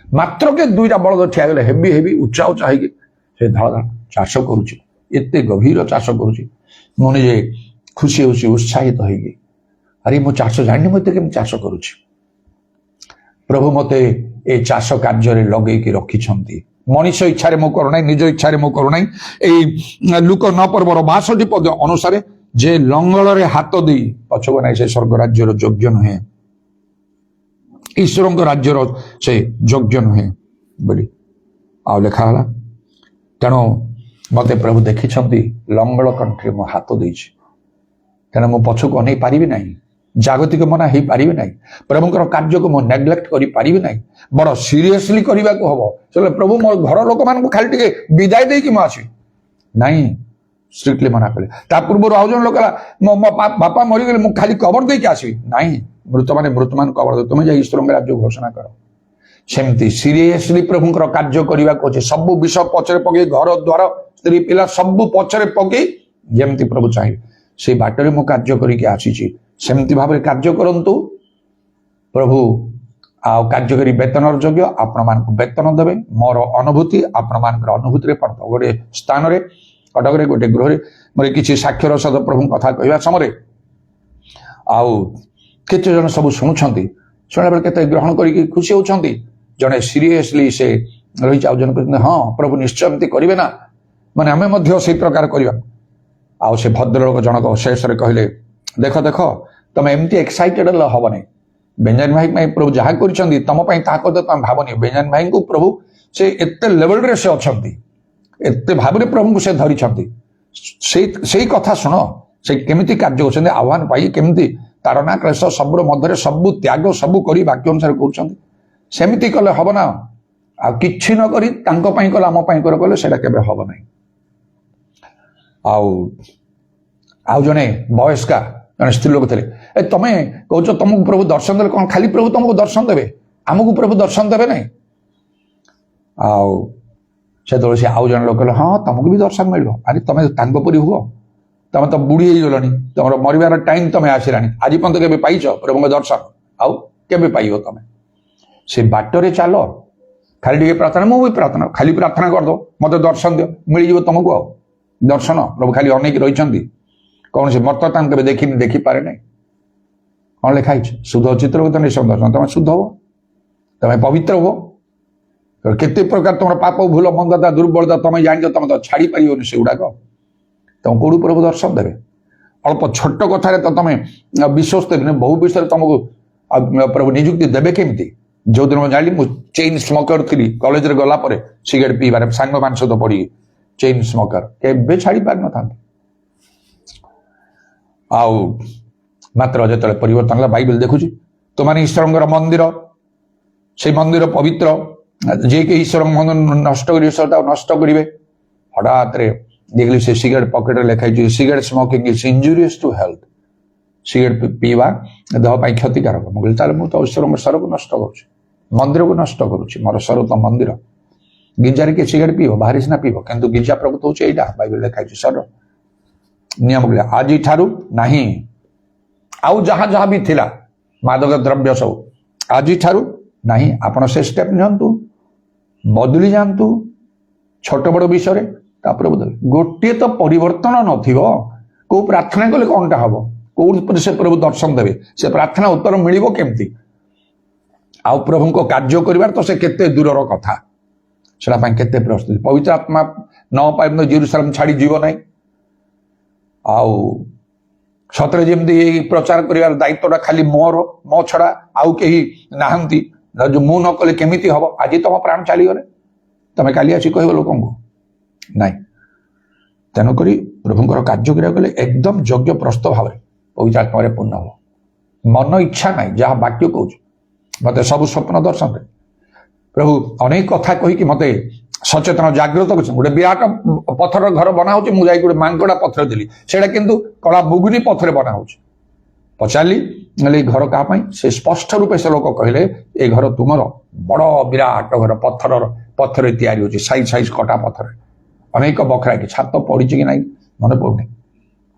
ମାତ୍ରକେ ଦୁଇଟା ବଳଦ ଠିଆ ଗଲେ, ହେଭି ଉଚ୍ଚା ହେଇକି ସେ ଧଳ ଚାଷ କରୁଛି, ଏତେ ଗଭୀର ଚାଷ କରୁଛି। ମୁଁ ନିଜେ ଖୁସି ହେଉଛି, ଉତ୍ସାହିତ ହେଇକି ଆରେ ମୁଁ ଚାଷ ଜାଣିନି, ମୁଁ ଏତେ କେମିତି ଚାଷ କରୁଛି? ପ୍ରଭୁ ମତେ ଏ ଚାଷ କାର୍ଯ୍ୟରେ ଲଗେଇକି ରଖିଛନ୍ତି। ମଣିଷ ଇଚ୍ଛାରେ ମୁଁ କରୁନାହିଁ, ନିଜ ଇଚ୍ଛାରେ ମୁଁ କରୁନାହିଁ। ଏଇ ଲୁକ 9 ପର୍ବର 62 ପଦ ଅନୁସାରେ ଯେ ଲଙ୍ଗଳରେ ହାତ ଦେଇ ପଛକୁ ନାହିଁ ସେ ସ୍ୱର୍ଗ ରାଜ୍ୟର ଯୋଗ୍ୟ ନୁହେଁ, ଈଶ୍ୱରଙ୍କ ରାଜ୍ୟର ସେ ଯୋଗ୍ୟ ନୁହେଁ ବୋଲି ଆଉ ଲେଖା ହେଲା। ତେଣୁ ମତେ ପ୍ରଭୁ ଦେଖିଛନ୍ତି, ଲଙ୍ଗଳ କଣ୍ଠରେ ମୁଁ ହାତ ଦେଇଛି, ତେଣୁ ମୁଁ ପଛକୁ ଅନେଇ ପାରିବି ନାହିଁ, ଜାଗତିକ ମନା ହେଇପାରିବି ନାହିଁ, ପ୍ରଭୁଙ୍କର କାର୍ଯ୍ୟକୁ ମୁଁ ନେଗ୍ଲେକ୍ଟ କରିପାରିବି ନାହିଁ, ବଡ଼ ସିରିୟସଲି କରିବାକୁ ହବ। ସେତେବେଳେ ପ୍ରଭୁ ମୋ ଘର ଲୋକମାନଙ୍କୁ ଖାଲି ଟିକେ ବିଦାୟ ଦେଇକି ମୁଁ ଆସିବି ନାହିଁ, ଷ୍ଟ୍ରିକ୍ଟଲି ମନା କଲେ। ତା ପୂର୍ବରୁ ଆଉ ଜଣେ ଲୋକ ହେଲା, ମୋ ବାପା ମରିଗଲେ ମୁଁ ଖାଲି କବର ଦେଇକି ଆସିବି ନାହିଁ, ମୃତମାନ କବର ଦେବ, ତୁମେ ଯାଇ ଈଶ୍ୱରଙ୍କ ରାଜ୍ୟ ଘୋଷଣା କର। ସେମିତି ସିରିୟସଲି ପ୍ରଭୁଙ୍କର କାର୍ଯ୍ୟ କରିବାକୁ ଅଛି, ସବୁ ବିଷୟ ପଛରେ ପକେଇ, ଘର ଦ୍ୱାର ସ୍ତ୍ରୀ ପିଲା ସବୁ ପଛରେ ପକେଇ ଯେମିତି ପ୍ରଭୁ ଚାହିଁବେ ସେଇ ବାଟରେ ମୁଁ କାର୍ଯ୍ୟ କରିକି ଆସିଛି, ସେମିତି ଭାବରେ କାର୍ଯ୍ୟ କରନ୍ତୁ। ପ୍ରଭୁ ଆଉ କାର୍ଯ୍ୟକାରୀ ବେତନର ଯୋଗ୍ୟ, ଆପଣମାନଙ୍କୁ ବେତନ ଦେବେ। ମୋର ଅନୁଭୂତି ଆପଣମାନଙ୍କର ଅନୁଭୂତିରେ ପଡ଼ିବ। ଗୋଟେ ସ୍ଥାନରେ କଟକରେ ଗୋଟେ ଗୃହରେ ମୋର କିଛି ସାକ୍ଷର ସହିତ ପ୍ରଭୁଙ୍କ କଥା କହିବା ସମୟରେ ଆଉ କେତେ ଜଣ ସବୁ ଶୁଣୁଛନ୍ତି, ଶୁଣିଲା ବେଳେ କେତେ ଗ୍ରହଣ କରିକି ଖୁସି ହଉଛନ୍ତି, ଜଣେ ସିରିୟସଲି ସେ ରହିଛି, ଆଉ ଜଣେ କହୁଛନ୍ତି ହଁ ପ୍ରଭୁ ନିଶ୍ଚୟ ଏମିତି କରିବେ ନା, ମାନେ ଆମେ ମଧ୍ୟ ସେଇ ପ୍ରକାର କରିବା। ଆଉ ସେ ଭଦ୍ରଲୋକ ଜଣକ ଶେଷରେ କହିଲେ, ଦେଖ ତମେ ଏମିତି ଏକ୍ସାଇଟେଡ ହେଲେ ହବନି, ବେଞ୍ଜାମିନ ଭାଇ ପାଇଁ ପ୍ରଭୁ ଯାହା କରିଛନ୍ତି ତମ ପାଇଁ ତାହା କରିଦେବେ ତମେ ଭାବନି। ବେଞ୍ଜାମିନ ଭାଇଙ୍କୁ ପ୍ରଭୁ ସେ ଏତେ ଲେଭେଲରେ ସେ ଅଛନ୍ତି, ଏତେ ଭାବରେ ପ୍ରଭୁଙ୍କୁ ସେ ଧରିଛନ୍ତି। ସେଇ କଥା ଶୁଣ, ସେ କେମିତି କାର୍ଯ୍ୟ କରୁଛନ୍ତି, ଆହ୍ୱାନ ପାଇ କେମିତି ତାରନା କ୍ଲେଶ ସବୁର ମଧ୍ୟରେ ସବୁ ତ୍ୟାଗ ସବୁ କରି ବାକ୍ୟ ଅନୁସାରେ କରୁଛନ୍ତି। ସେମିତି କଲେ ହବ ନା, ଆଉ କିଛି ନ କରି ତାଙ୍କ ପାଇଁ କଲେ ଆମ ପାଇଁ କଲେ ସେଇଟା କେବେ ହବ ନାହିଁ। ଆଉ ଜଣେ ବୟସ୍କା ଜଣେ ସ୍ତ୍ରୀ ଲୋକ ଥିଲେ, ତମେ କହୁଛ ତମକୁ ପ୍ରଭୁ ଦର୍ଶନ ଦେଲେ, କଣ ଖାଲି ପ୍ରଭୁ ତମକୁ ଦର୍ଶନ ଦେବେ, ଆମକୁ ପ୍ରଭୁ ଦର୍ଶନ ଦେବେ ନାହିଁ? ଆଉ ସେତେବେଳେ ସେ ଆଉ ଜଣେ ଲୋକ କହିଲେ, ହଁ ତମକୁ ବି ଦର୍ଶନ ମିଳିବ। ଆରେ ତମେ ତାଙ୍କ ପରି ହୁଅ, ତମେ ତ ବୁଢୀ ହେଇଗଲଣି, ତମର ମରିବାର ଟାଇମ ତମେ ଆସିଲାଣି, ଆଜି ପର୍ଯ୍ୟନ୍ତ କେବେ ପାଇଛ ପ୍ରଭୁଙ୍କ ଦର୍ଶନ? ଆଉ କେବେ ପାଇବ ତମେ? ସେ ବାଟରେ ଚାଲ, ଖାଲି ଟିକେ ପ୍ରାର୍ଥନା, ମୁଁ ବି ପ୍ରାର୍ଥନା, ଖାଲି ପ୍ରାର୍ଥନା କରିଦବ ମତେ ଦର୍ଶନ ଦିଅ, ମିଳିଯିବ ତମକୁ ଆଉ ଦର୍ଶନ। ପ୍ରଭୁ ଖାଲି ଅନେଇକି ରହିଛନ୍ତି, କୌଣସି ମର୍ତ୍ତ ତାଙ୍କୁ କେବେ ଦେଖିପାରେ ନାହିଁ। କଣ ଲେଖା ହେଇଛି? ଶୁଦ୍ଧ ଚିତ୍ରଗତ ନିଶ୍ଚୟ ଦର୍ଶନ, ତମେ ଶୁଦ୍ଧ ହବ, ତମେ ପବିତ୍ର ହବ। କେତେ ପ୍ରକାର ତମର ପାପ ଭୁଲ ମନ୍ଦତା ଦୁର୍ବଳତା ତମେ ଜାଣିଛ, ତମେ ତ ଛାଡି ପାରିବନି ସେଗୁଡାକ। ତମ କୋଉଠୁ ପ୍ରଭୁ ଦର୍ଶନ ଦେବେ? ଅଳ୍ପ ଛୋଟ କଥାରେ ତ ତମେ ବିଶ୍ୱାସ ଦେବେନି, ବହୁ ବିଷୟରେ ତମକୁ ପ୍ରଭୁ ନିଯୁକ୍ତି ଦେବେ କେମିତି? ଯୋଉଦିନ ମୁଁ ଜାଣିଲି, ମୁଁ ଚେଇନ୍ ସ୍ମୋକର ଥିଲି, କଲେଜରେ ଗଲା ପରେ ସିଗାରେଟ ପିଇବାରେ ସାଙ୍ଗମାନ ସହିତ ପଡିକି ଚେଇନ୍ ସ୍ମୋକର, କେବେ ଛାଡି ପାରିନଥାନ୍ତି। ଆଉ ମାତ୍ର ଯେତେବେଳେ ପରିବର୍ତ୍ତନ ହେଲା, ବାଇବେଲ ଦେଖୁଛି ତୁମାନେ ଈଶ୍ୱରଙ୍କର ମନ୍ଦିର, ସେଇ ମନ୍ଦିର ପବିତ୍ର, ଯିଏକି ଈଶ୍ୱରଙ୍କ ମନ୍ଦିର ନଷ୍ଟ କରିବେ ସେ ତାକୁ ନଷ୍ଟ କରିବେ। ହଠାତ୍ରେ ଦେଖିଲି ସେ ସିଗାରେଟ ପକେଟରେ ଲେଖା ହେଇଛି, cigarette smoking is injurious to health, cigarette ପିଇବା ଦେହ ପାଇଁ କ୍ଷତିକାରକ। ମୁଁ କହିଲି ତାହେଲେ ମୁଁ ତ ଈଶ୍ୱରଙ୍କ ସ୍ୱରକୁ ନଷ୍ଟ କରୁଛି, ମନ୍ଦିରକୁ ନଷ୍ଟ କରୁଛି, ମୋର ସ୍ୱର ତ ମନ୍ଦିର। ଗିର୍ଜାରେ କିଏ ସିଗାରେଟ ପିଇବ? ବାହାରେ ସିନା ପିଇବ, କିନ୍ତୁ ଗିର୍ଜା ପ୍ରକୃତ ହଉଛି ଏଇଟା, ବାଇବେଲ ଲେଖା ହେଇଛି ସ୍ୱର। ନିୟମ ଆଜିଠାରୁ ନାହିଁ, ଆଉ ଯାହା ବି ଥିଲା ମାଦକ ଦ୍ରବ୍ୟ ସବୁ ଆଜିଠାରୁ ନାହିଁ। ଆପଣ ସେ ଷ୍ଟେପ୍ ନିଅନ୍ତୁ, ବଦଳି ଯାଆନ୍ତୁ ଛୋଟ ବଡ ବିଷୟରେ, ତାପରେ ବଦଳ। ଗୋଟିଏ ତ ପରିବର୍ତ୍ତନ ନଥିବ, କୋଉ ପ୍ରାର୍ଥନା କଲେ କଣଟା ହବ, କୋଉଠି ସେ ପ୍ରଭୁ ଦର୍ଶନ ଦେବେ, ସେ ପ୍ରାର୍ଥନା ଉତ୍ତର ମିଳିବ କେମିତି? ଆଉ ପ୍ରଭୁଙ୍କ କାର୍ଯ୍ୟ କରିବାର ତ ସେ କେତେ ଦୂରର କଥା, ସେଟା ପାଇଁ କେତେ ପ୍ରସ୍ତୁତି। ପବିତ୍ର ଆତ୍ମା ନ ପାଇଲେ ଜେରୁସାଲେମ ଛାଡି ଯିବ ନାହିଁ। ଆଉ ସତରେ ଯେମିତି ଏଇ ପ୍ରଚାର କରିବାର ଦାୟିତ୍ୱଟା ଖାଲି ମୋ ଛଡା ଆଉ କେହି ନାହାନ୍ତି, ମୁଁ ନ କଲେ କେମିତି ହବ? ଆଜି ତମ ପ୍ରାଣ ଚାଲିଗଲେ ତମେ କାଲି ଆସି କହିବ ଲୋକଙ୍କୁ? ନାଇଁ। ତେଣୁକରି ପ୍ରଭୁଙ୍କର କାର୍ଯ୍ୟ କରିବାକୁ ଗଲେ ଏକଦମ ଯୋଗ୍ୟ ପ୍ରସ୍ତ ଭାବରେ ପବିତ୍ର ଆତ୍ମାରେ ପୂର୍ଣ୍ଣ ହବ। ମନ ଇଚ୍ଛା ନାହିଁ ଯାହା ବାକ୍ୟ କହୁଛି। ମତେ ସବୁ ସ୍ୱପ୍ନ ଦର୍ଶନରେ ପ୍ରଭୁ ଅନେକ କଥା କହିକି ମତେ ସଚେତନ ଜାଗ୍ରତ କରୁଛନ୍ତି। ଗୋଟେ ବିରାଟ ପଥରର ଘର ବନା ହଉଛି, ମୁଁ ଯାଇକି ଗୋଟେ ମାଙ୍କଡା ପଥର ଦେଲି, ସେଇଟା କିନ୍ତୁ କଳା ମୁଗୁନି ପଥରରେ ବନା ହଉଛି। ପଚାରିଲି ଏ ଘର କାହା ପାଇଁ? ସେ ସ୍ପଷ୍ଟ ରୂପେ ସେ ଲୋକ କହିଲେ ଏ ଘର ତୁମର। ବଡ ବିରାଟ ଘର ପଥରରେ ତିଆରି ହଉଛି, ସାଇଜ ସାଇଜ କଟା ପଥରରେ, ଅନେକ ବଖରା କି ଛାତ ପଡିଛି କି ନାହିଁ ମନେ ପଡୁନି।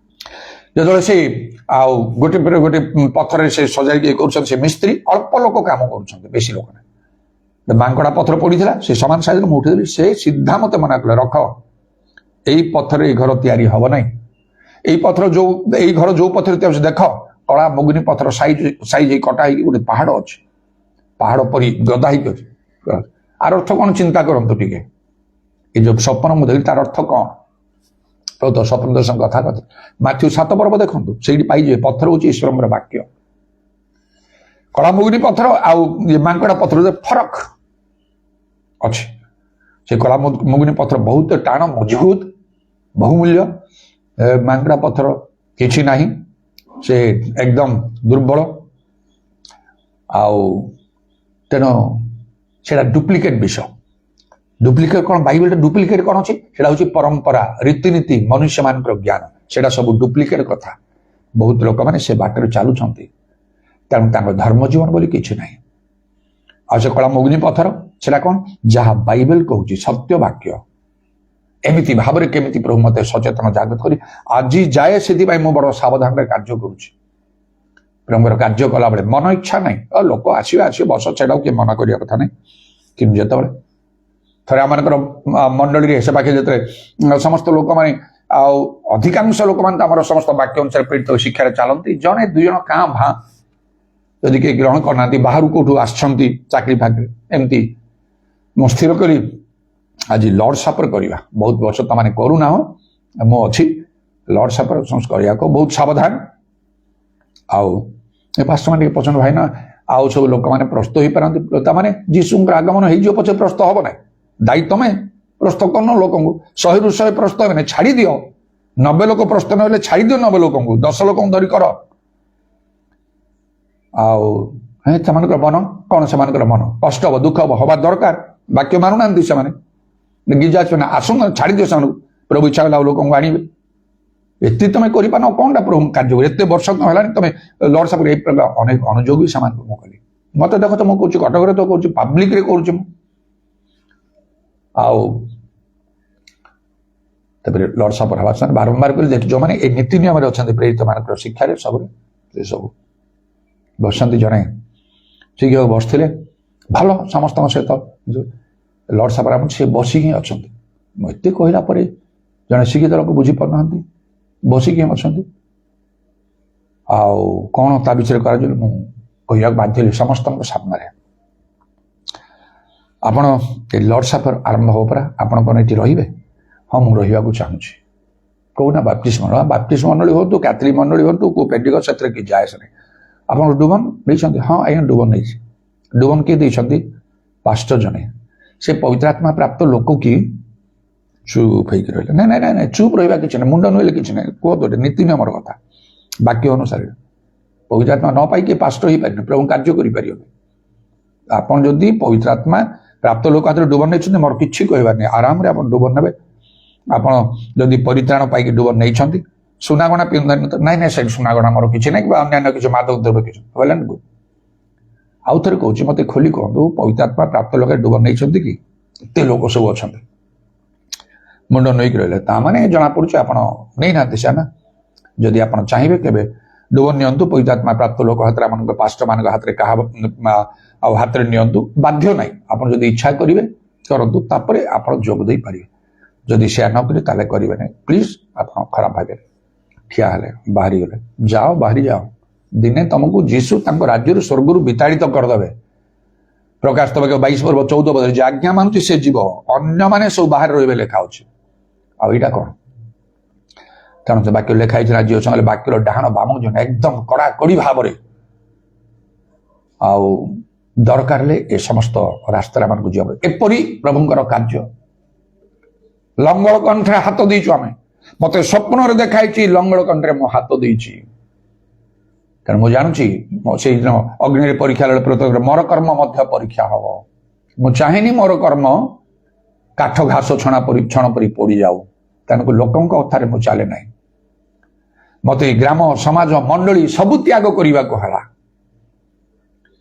ଯେତେବେଳେ ସେ ଆଉ ଗୋଟେ ପରେ ଗୋଟେ ପଥରରେ ସେ ସଜାଇକି କରୁଛନ୍ତି, ସେ ମିସ୍ତ୍ରୀ ଅଳ୍ପ ଲୋକ କାମ କରୁଛନ୍ତି, ବେଶୀ ଲୋକ ନାହିଁ। ମାଙ୍କଡା ପଥର ପଡିଥିଲା, ସେ ସମାନ ସାଇଜରେ ମୁଁ ଉଠେଇଦେଲି। ସେ ସିଧା ମତେ ମନା କଲେ, ରଖ, ଏଇ ପଥରରେ ଏଇ ଘର ତିଆରି ହବ ନାହିଁ। ଏଇ ଘର ଯୋଉ ପଥରରେ ତିଆରି ହଉଛି ଦେଖ, କଳା ମୁଗୁନି ପଥର ସାଇଜ କଟା ହେଇକି ଗୋଟେ ପାହାଡ ଅଛି, ପାହାଡ ପରି ଗଦା ହେଇକି ଅଛି। ଆର ଅର୍ଥ କଣ ଚିନ୍ତା କରନ୍ତୁ ଟିକେ। ଏ ଯୋଉ ସ୍ୱପ୍ନ ମୁଁ ଦେଖିଲି ତାର ଅର୍ଥ କଣ? ତ ସ୍ୱପ୍ନ ଦର୍ଶନ କଥା ମାଥ୍ୟୁ 7 ପର୍ବ ଦେଖନ୍ତୁ, ସେଇଠି ପାଇଯିବେ ପଥର ହଉଛି ଈଶ୍ୱରଙ୍କର ବାକ୍ୟ। କଳା ମୁଗୁନି ପଥର ଆଉ ମାଙ୍କଡା ପଥର ଫରକ ଅଛି। ସେ କଳା ମୁଗୁନି ପଥର ବହୁତ ଟାଣ, ମଜବୁତ, ବହୁମୂଲ୍ୟ। ମାଙ୍କଡା ପଥର କିଛି ନାହିଁ, ସେ ଏକଦମ ଦୁର୍ବଳ। ଆଉ ତେଣୁ ସେଟା ଡୁପ୍ଲିକେଟ ବିଷୟ। ଡୁପ୍ଲିକେଟ କଣ? ବାଇବେଲରେ ଡୁପ୍ଲିକେଟ କଣ ଅଛି? ସେଟା ହଉଛି ପରମ୍ପରା, ରୀତିନୀତି, ମନୁଷ୍ୟମାନଙ୍କର ଜ୍ଞାନ। ସେଟା ସବୁ ଡୁପ୍ଲିକେଟ କଥା। ବହୁତ ଲୋକମାନେ ସେ ବାଟରେ ଚାଲୁଛନ୍ତି, ତେଣୁ ତାଙ୍କ ଧର୍ମ ଜୀବନ ବୋଲି କିଛି ନାହିଁ। ଆଉ ସେ କଳା ମୁଗୁନି ପଥର ସେଟା କଣ? ଯାହା ବାଇବେଲ କହୁଛି, ସତ୍ୟ ବାକ୍ୟ। ଏମିତି ଭାବରେ କେମିତି ପ୍ରଭୁ ମତେ ସଚେତନ ଜାଗ୍ରତ କରି ଆଜି ଯାଏ, ସେଥିପାଇଁ ମୁଁ ବଡ ସାବଧାନରେ କାର୍ଯ୍ୟ କରୁଛି। ପ୍ରଭୁଙ୍କର କାର୍ଯ୍ୟ କଲାବେଳେ ମନ ଇଚ୍ଛା ନାହିଁ। ଲୋକ ଆସିବେ ବସ, ସେଟାକୁ କିଏ ମନା କରିବା କଥା ନାହିଁ। କିନ୍ତୁ ଯେତେବେଳେ ଥରେ ଆମମାନଙ୍କର ମଣ୍ଡଳୀରେ ସେ ପାଖେ ଯେତେବେଳେ ସମସ୍ତ ଲୋକମାନେ ଆଉ ଅଧିକାଂଶ ଲୋକମାନେ ତ ଆମର ସମସ୍ତ ବାକ୍ୟ ଅନୁସାରେ ପ୍ରେରିତ ଶିକ୍ଷାରେ ଚାଲନ୍ତି, ଜଣେ ଦୁଇ ଜଣ କାଁ ଭାଁ ଯଦି କେହି ଗ୍ରହଣ କରୁନାହାନ୍ତି, ବାହାରୁ କୋଉଠୁ ଆସିଛନ୍ତି ଚାକିରି ଫାକିରି, ଏମିତି ମୁଁ ସ୍ଥିର କରି ଆଜି ଲର୍ଡ ସାପର କରିବା। ବହୁତ ବର୍ଷ ତମାନେ କରୁନାହ, ମୁଁ ଅଛି ଲର୍ଡ ସାପର କରିବାକୁ ବହୁତ ସାବଧାନ। ଆଉ ଏ ପାଷ୍ଟରମାନେ ଟିକେ ପସନ୍ଦ ଭାଇ ନା, ଆଉ ସବୁ ଲୋକମାନେ ପ୍ରସ୍ତୁତ ହେଇପାରନ୍ତି। ତାମାନେ ଯୀଶୁଙ୍କର ଆଗମନ ହେଇଯିବ ପଛେ ପ୍ରସ୍ତୁତ ହବ ନାହିଁ। ଦାୟୀ ତମେ ପ୍ରସ୍ତୁତ କରୁନ ଲୋକଙ୍କୁ। 100ରୁ 100 ପ୍ରସ୍ତୁତ ହେବେ ନାହିଁ, ଛାଡି ଦିଅ। 90 ଲୋକ ପ୍ରସ୍ତୁତ ନହେଲେ ଛାଡି ଦିଅ 90 ଲୋକଙ୍କୁ, 10 ଲୋକଙ୍କୁ ଧରି କର। ଆଉ ସେମାନଙ୍କର ମନ କଣ? ସେମାନଙ୍କର ମନ କଷ୍ଟ ହବ, ଦୁଃଖ ହବା ଦରକାର। ବାକ୍ୟ ମାନୁନାହାନ୍ତି ସେମାନେ, ଗିଜା ଆସୁନ, ଛାଡି ଦିଅ ସେମାନଙ୍କୁ। ପ୍ରଭୁ ଇଚ୍ଛା କଲା ଲୋକଙ୍କୁ ଆଣିବେ। ଏତେ ତମେ କରିପାରୁନ, କଣଟା ପ୍ରଭୁ କାର୍ଯ୍ୟ? ଏତେ ବର୍ଷ ହେଲାଣି ତମେ ଲର୍ଡ ସାପର ଏଇ ପ୍ରକାର ଅନେକ ଅନୁଯୋଗୀ ସେମାନଙ୍କୁ ମୁଁ କଲି। ମତେ ଦେଖ ତ ମୁଁ କହୁଛି, କଟକରେ ତ କହୁଛି, ପାବ୍ଲିକରେ କରୁଛି ମୁଁ। ଆଉ ତାପରେ ଲର୍ଡ ସାପର ହେବା ସେମାନେ ବାରମ୍ବାର କରି ଯୋଉମାନେ ଏଇ ନୀତି ନିୟମରେ ଅଛନ୍ତି, ପ୍ରେରିତ ମାନଙ୍କର ଶିକ୍ଷାରେ ସବୁରେ, ସେ ସବୁ ବସନ୍ତି। ଜଣେ ଶିକ୍ଷକ ବସିଥିଲେ, ଭଲ ସମସ୍ତଙ୍କ ସହିତ ଲର୍ଡ ସାପର ସେ ବସିକି ହିଁ ଅଛନ୍ତି। ମୁଁ ଏତେ କହିଲା ପରେ ଜଣେ ଶିକ୍ଷିତ ଲୋକ ବୁଝିପାରୁନାହାନ୍ତି, ବସିକି ହିଁ ଅଛନ୍ତି। ଆଉ କଣ ତା ବିଷୟରେ କରାଯିବ ମୁଁ କହିବାକୁ ବାଧ୍ୟ ହେଲି ସମସ୍ତଙ୍କ ସାମ୍ନାରେ। ଆପଣ ଏ ଲର୍ଡ ସାପର ଆରମ୍ଭ ହବ ପରା, ଆପଣ କଣ ଏଠି ରହିବେ? ହଁ, ମୁଁ ରହିବାକୁ ଚାହୁଁଛି। କହୁନା ବାପ୍ଟିଷ୍ଟ ମଣ୍ଡଳୀ ହୁଅନ୍ତୁ, କ୍ୟାଥଲିକ ମଣ୍ଡଳୀ ହୁଅନ୍ତୁ, କୋଉ ପେଣ୍ଟିକଷ୍ଟ, ସେଥିରେ କିଛି ଯାଏ ଆସେ ନାହିଁ। ଆପଣ ଡୁବନ ଦେଇଛନ୍ତି? ହଁ ଆଜ୍ଞା, ଡୁବନ ନେଇଛି। ଡୁବନ କିଏ ଦେଇଛନ୍ତି? ପାଷ୍ଟର ଜଣେ। ସେ ପବିତ୍ର ଆତ୍ମା ପ୍ରାପ୍ତ ଲୋକ କି ଚୁପ୍ ହେଇକି ରହିଲେ। ନାଇଁ ନାଇଁ ନାଇଁ ନାଇଁ, ଚୁପ୍ ରହିବା କିଛି ନାହିଁ, ମୁଣ୍ଡ ନୁହେଲେ କିଛି ନାହିଁ। କୁହନ୍ତୁ, ନୀତି ନିୟମର କଥା, ବାକ୍ୟ ଅନୁସାରେ। ପବିତ୍ର ଆତ୍ମା ନ ପାଇକି ପାଷ୍ଟର ହେଇପାରିବେ, ପ୍ରଭୁ କାର୍ଯ୍ୟ କରିପାରିବେ। ଆପଣ ଯଦି ପବିତ୍ର ଆତ୍ମା ପ୍ରାପ୍ତ ଲୋକ ହାତରେ ଡୁବନ ନେଇଛନ୍ତି, ମୋର କିଛି କହିବାର ନାହିଁ, ଆରାମରେ ଆପଣ ଡୁବନ ନେବେ। ଆପଣ ଯଦି ପରିତ୍ରାଣ ପାଇକି ଡୁବନ ନେଇଛନ୍ତି, ସୁନାଗଣା ପିନ୍ଧନ୍ତି? ନାଇଁ ନାଇଁ, ସେଠି ସୁନାଗଣା ମୋର କିଛି ନାହିଁ, କିମ୍ବା ଅନ୍ୟାନ୍ୟ କିଛି ମାଦକ ଦ୍ରବ୍ୟ କିଛି କହିଲେନି। ଆଉ ଥରେ କହୁଛି, ମତେ ଖୋଲି କୁହନ୍ତୁ, ପବିତ୍ର ଆତ୍ମା ପ୍ରାପ୍ତ ଲୋକ ଡୁବନ ନେଇଛନ୍ତି କି? ଏତେ ଲୋକ ସବୁ ଅଛନ୍ତି, ମୁଣ୍ଡ ନେଇକି ରହିଲେ, ତାମାନେ ଜଣାପଡୁଛି ଆପଣ ନେଇନାହାନ୍ତି ସେନା। ଯଦି ଆପଣ ଚାହିଁବେ କେବେ ଡୁବନ ନିଅନ୍ତୁ, ପବିତ୍ର ଆତ୍ମା ପ୍ରାପ୍ତ ଲୋକ ହାତରେ, ଆପଣଙ୍କ ପାଷ୍ଟର ମାନଙ୍କ ହାତରେ କାହା ଆଉ ହାତରେ ନିଅନ୍ତୁ, ବାଧ୍ୟ ନାହିଁ। ଆପଣ ଯଦି ଇଚ୍ଛା କରିବେ କରନ୍ତୁ, ତାପରେ ଆପଣ ଯୋଗ ଦେଇପାରିବେ। ଯଦି ସେୟା ନ କରିବେ ତାହେଲେ କରିବେ ନାହିଁ। ପ୍ଲିଜ ଆପଣ ଖରାପ ଭାବିବେ। ଠିଆ ହେଲେ, ବାହାରିଗଲେ, ଯାଅ, ବାହାରି ଯାଅ। ଦିନେ ତମକୁ ଯୀଶୁ ତାଙ୍କ ରାଜ୍ୟରୁ ସ୍ୱର୍ଗରୁ ବିତାଡ଼ିତ କରିଦେବେ। ପ୍ରକାଶ ବାକ୍ୟ 22 ପର୍ବ 14 ପଦରେ ଯେ ଆଜ୍ଞା ମାନୁଛି ସେ ଯିବ, ଅନ୍ୟମାନେ ସବୁ ବାହାରେ ରହିବେ ଲେଖା ଅଛି। ଆଉ ଏଇଟା କଣ? ତେଣୁ ସେ ବାକ୍ୟ ଲେଖା ହେଇଛି, ରାଜ୍ୟ ଅଛନ୍ତି ବାକ୍ୟର ଡାହାଣ ବାମ ଜଣେ ଏକଦମ କଡ଼ାକଡ଼ି ଭାବରେ। ଆଉ ଦରକାର ହେଲେ ଏ ସମସ୍ତ ରାସ୍ତାରେ ଆମମାନଙ୍କୁ ଯିବାକୁ, ଏପରି ପ୍ରଭୁଙ୍କର କାର୍ଯ୍ୟ। ଲଙ୍ଗଳ କଣ୍ଠରେ ହାତ ଦେଇଛୁ ଆମେ, ମତେ ସ୍ୱପ୍ନରେ ଦେଖାଇଛି, ଲଙ୍ଗଳ କଣ୍ଠରେ ମୁଁ ହାତ ଦେଇଛି। କାରଣ ମୁଁ ଜାଣୁଛି ସେଇଦିନ ଅଗ୍ନିରେ ପରୀକ୍ଷା ବେଳେ ପ୍ରତ୍ୟେକ ମୋର କର୍ମ ମଧ୍ୟ ପରୀକ୍ଷା ହବ। ମୁଁ ଚାହେଁନି ମୋର କର୍ମ କାଠ ଘାସ ଛଣ ପରି ପୋଡ଼ିଯାଉ। ତେଣୁ ଲୋକଙ୍କ କଥାରେ ମୁଁ ଚାଲେ ନାହିଁ। ମତେ ଗ୍ରାମ ସମାଜ ମଣ୍ଡଳୀ ସବୁ ତ୍ୟାଗ କରିବାକୁ ହେଲା।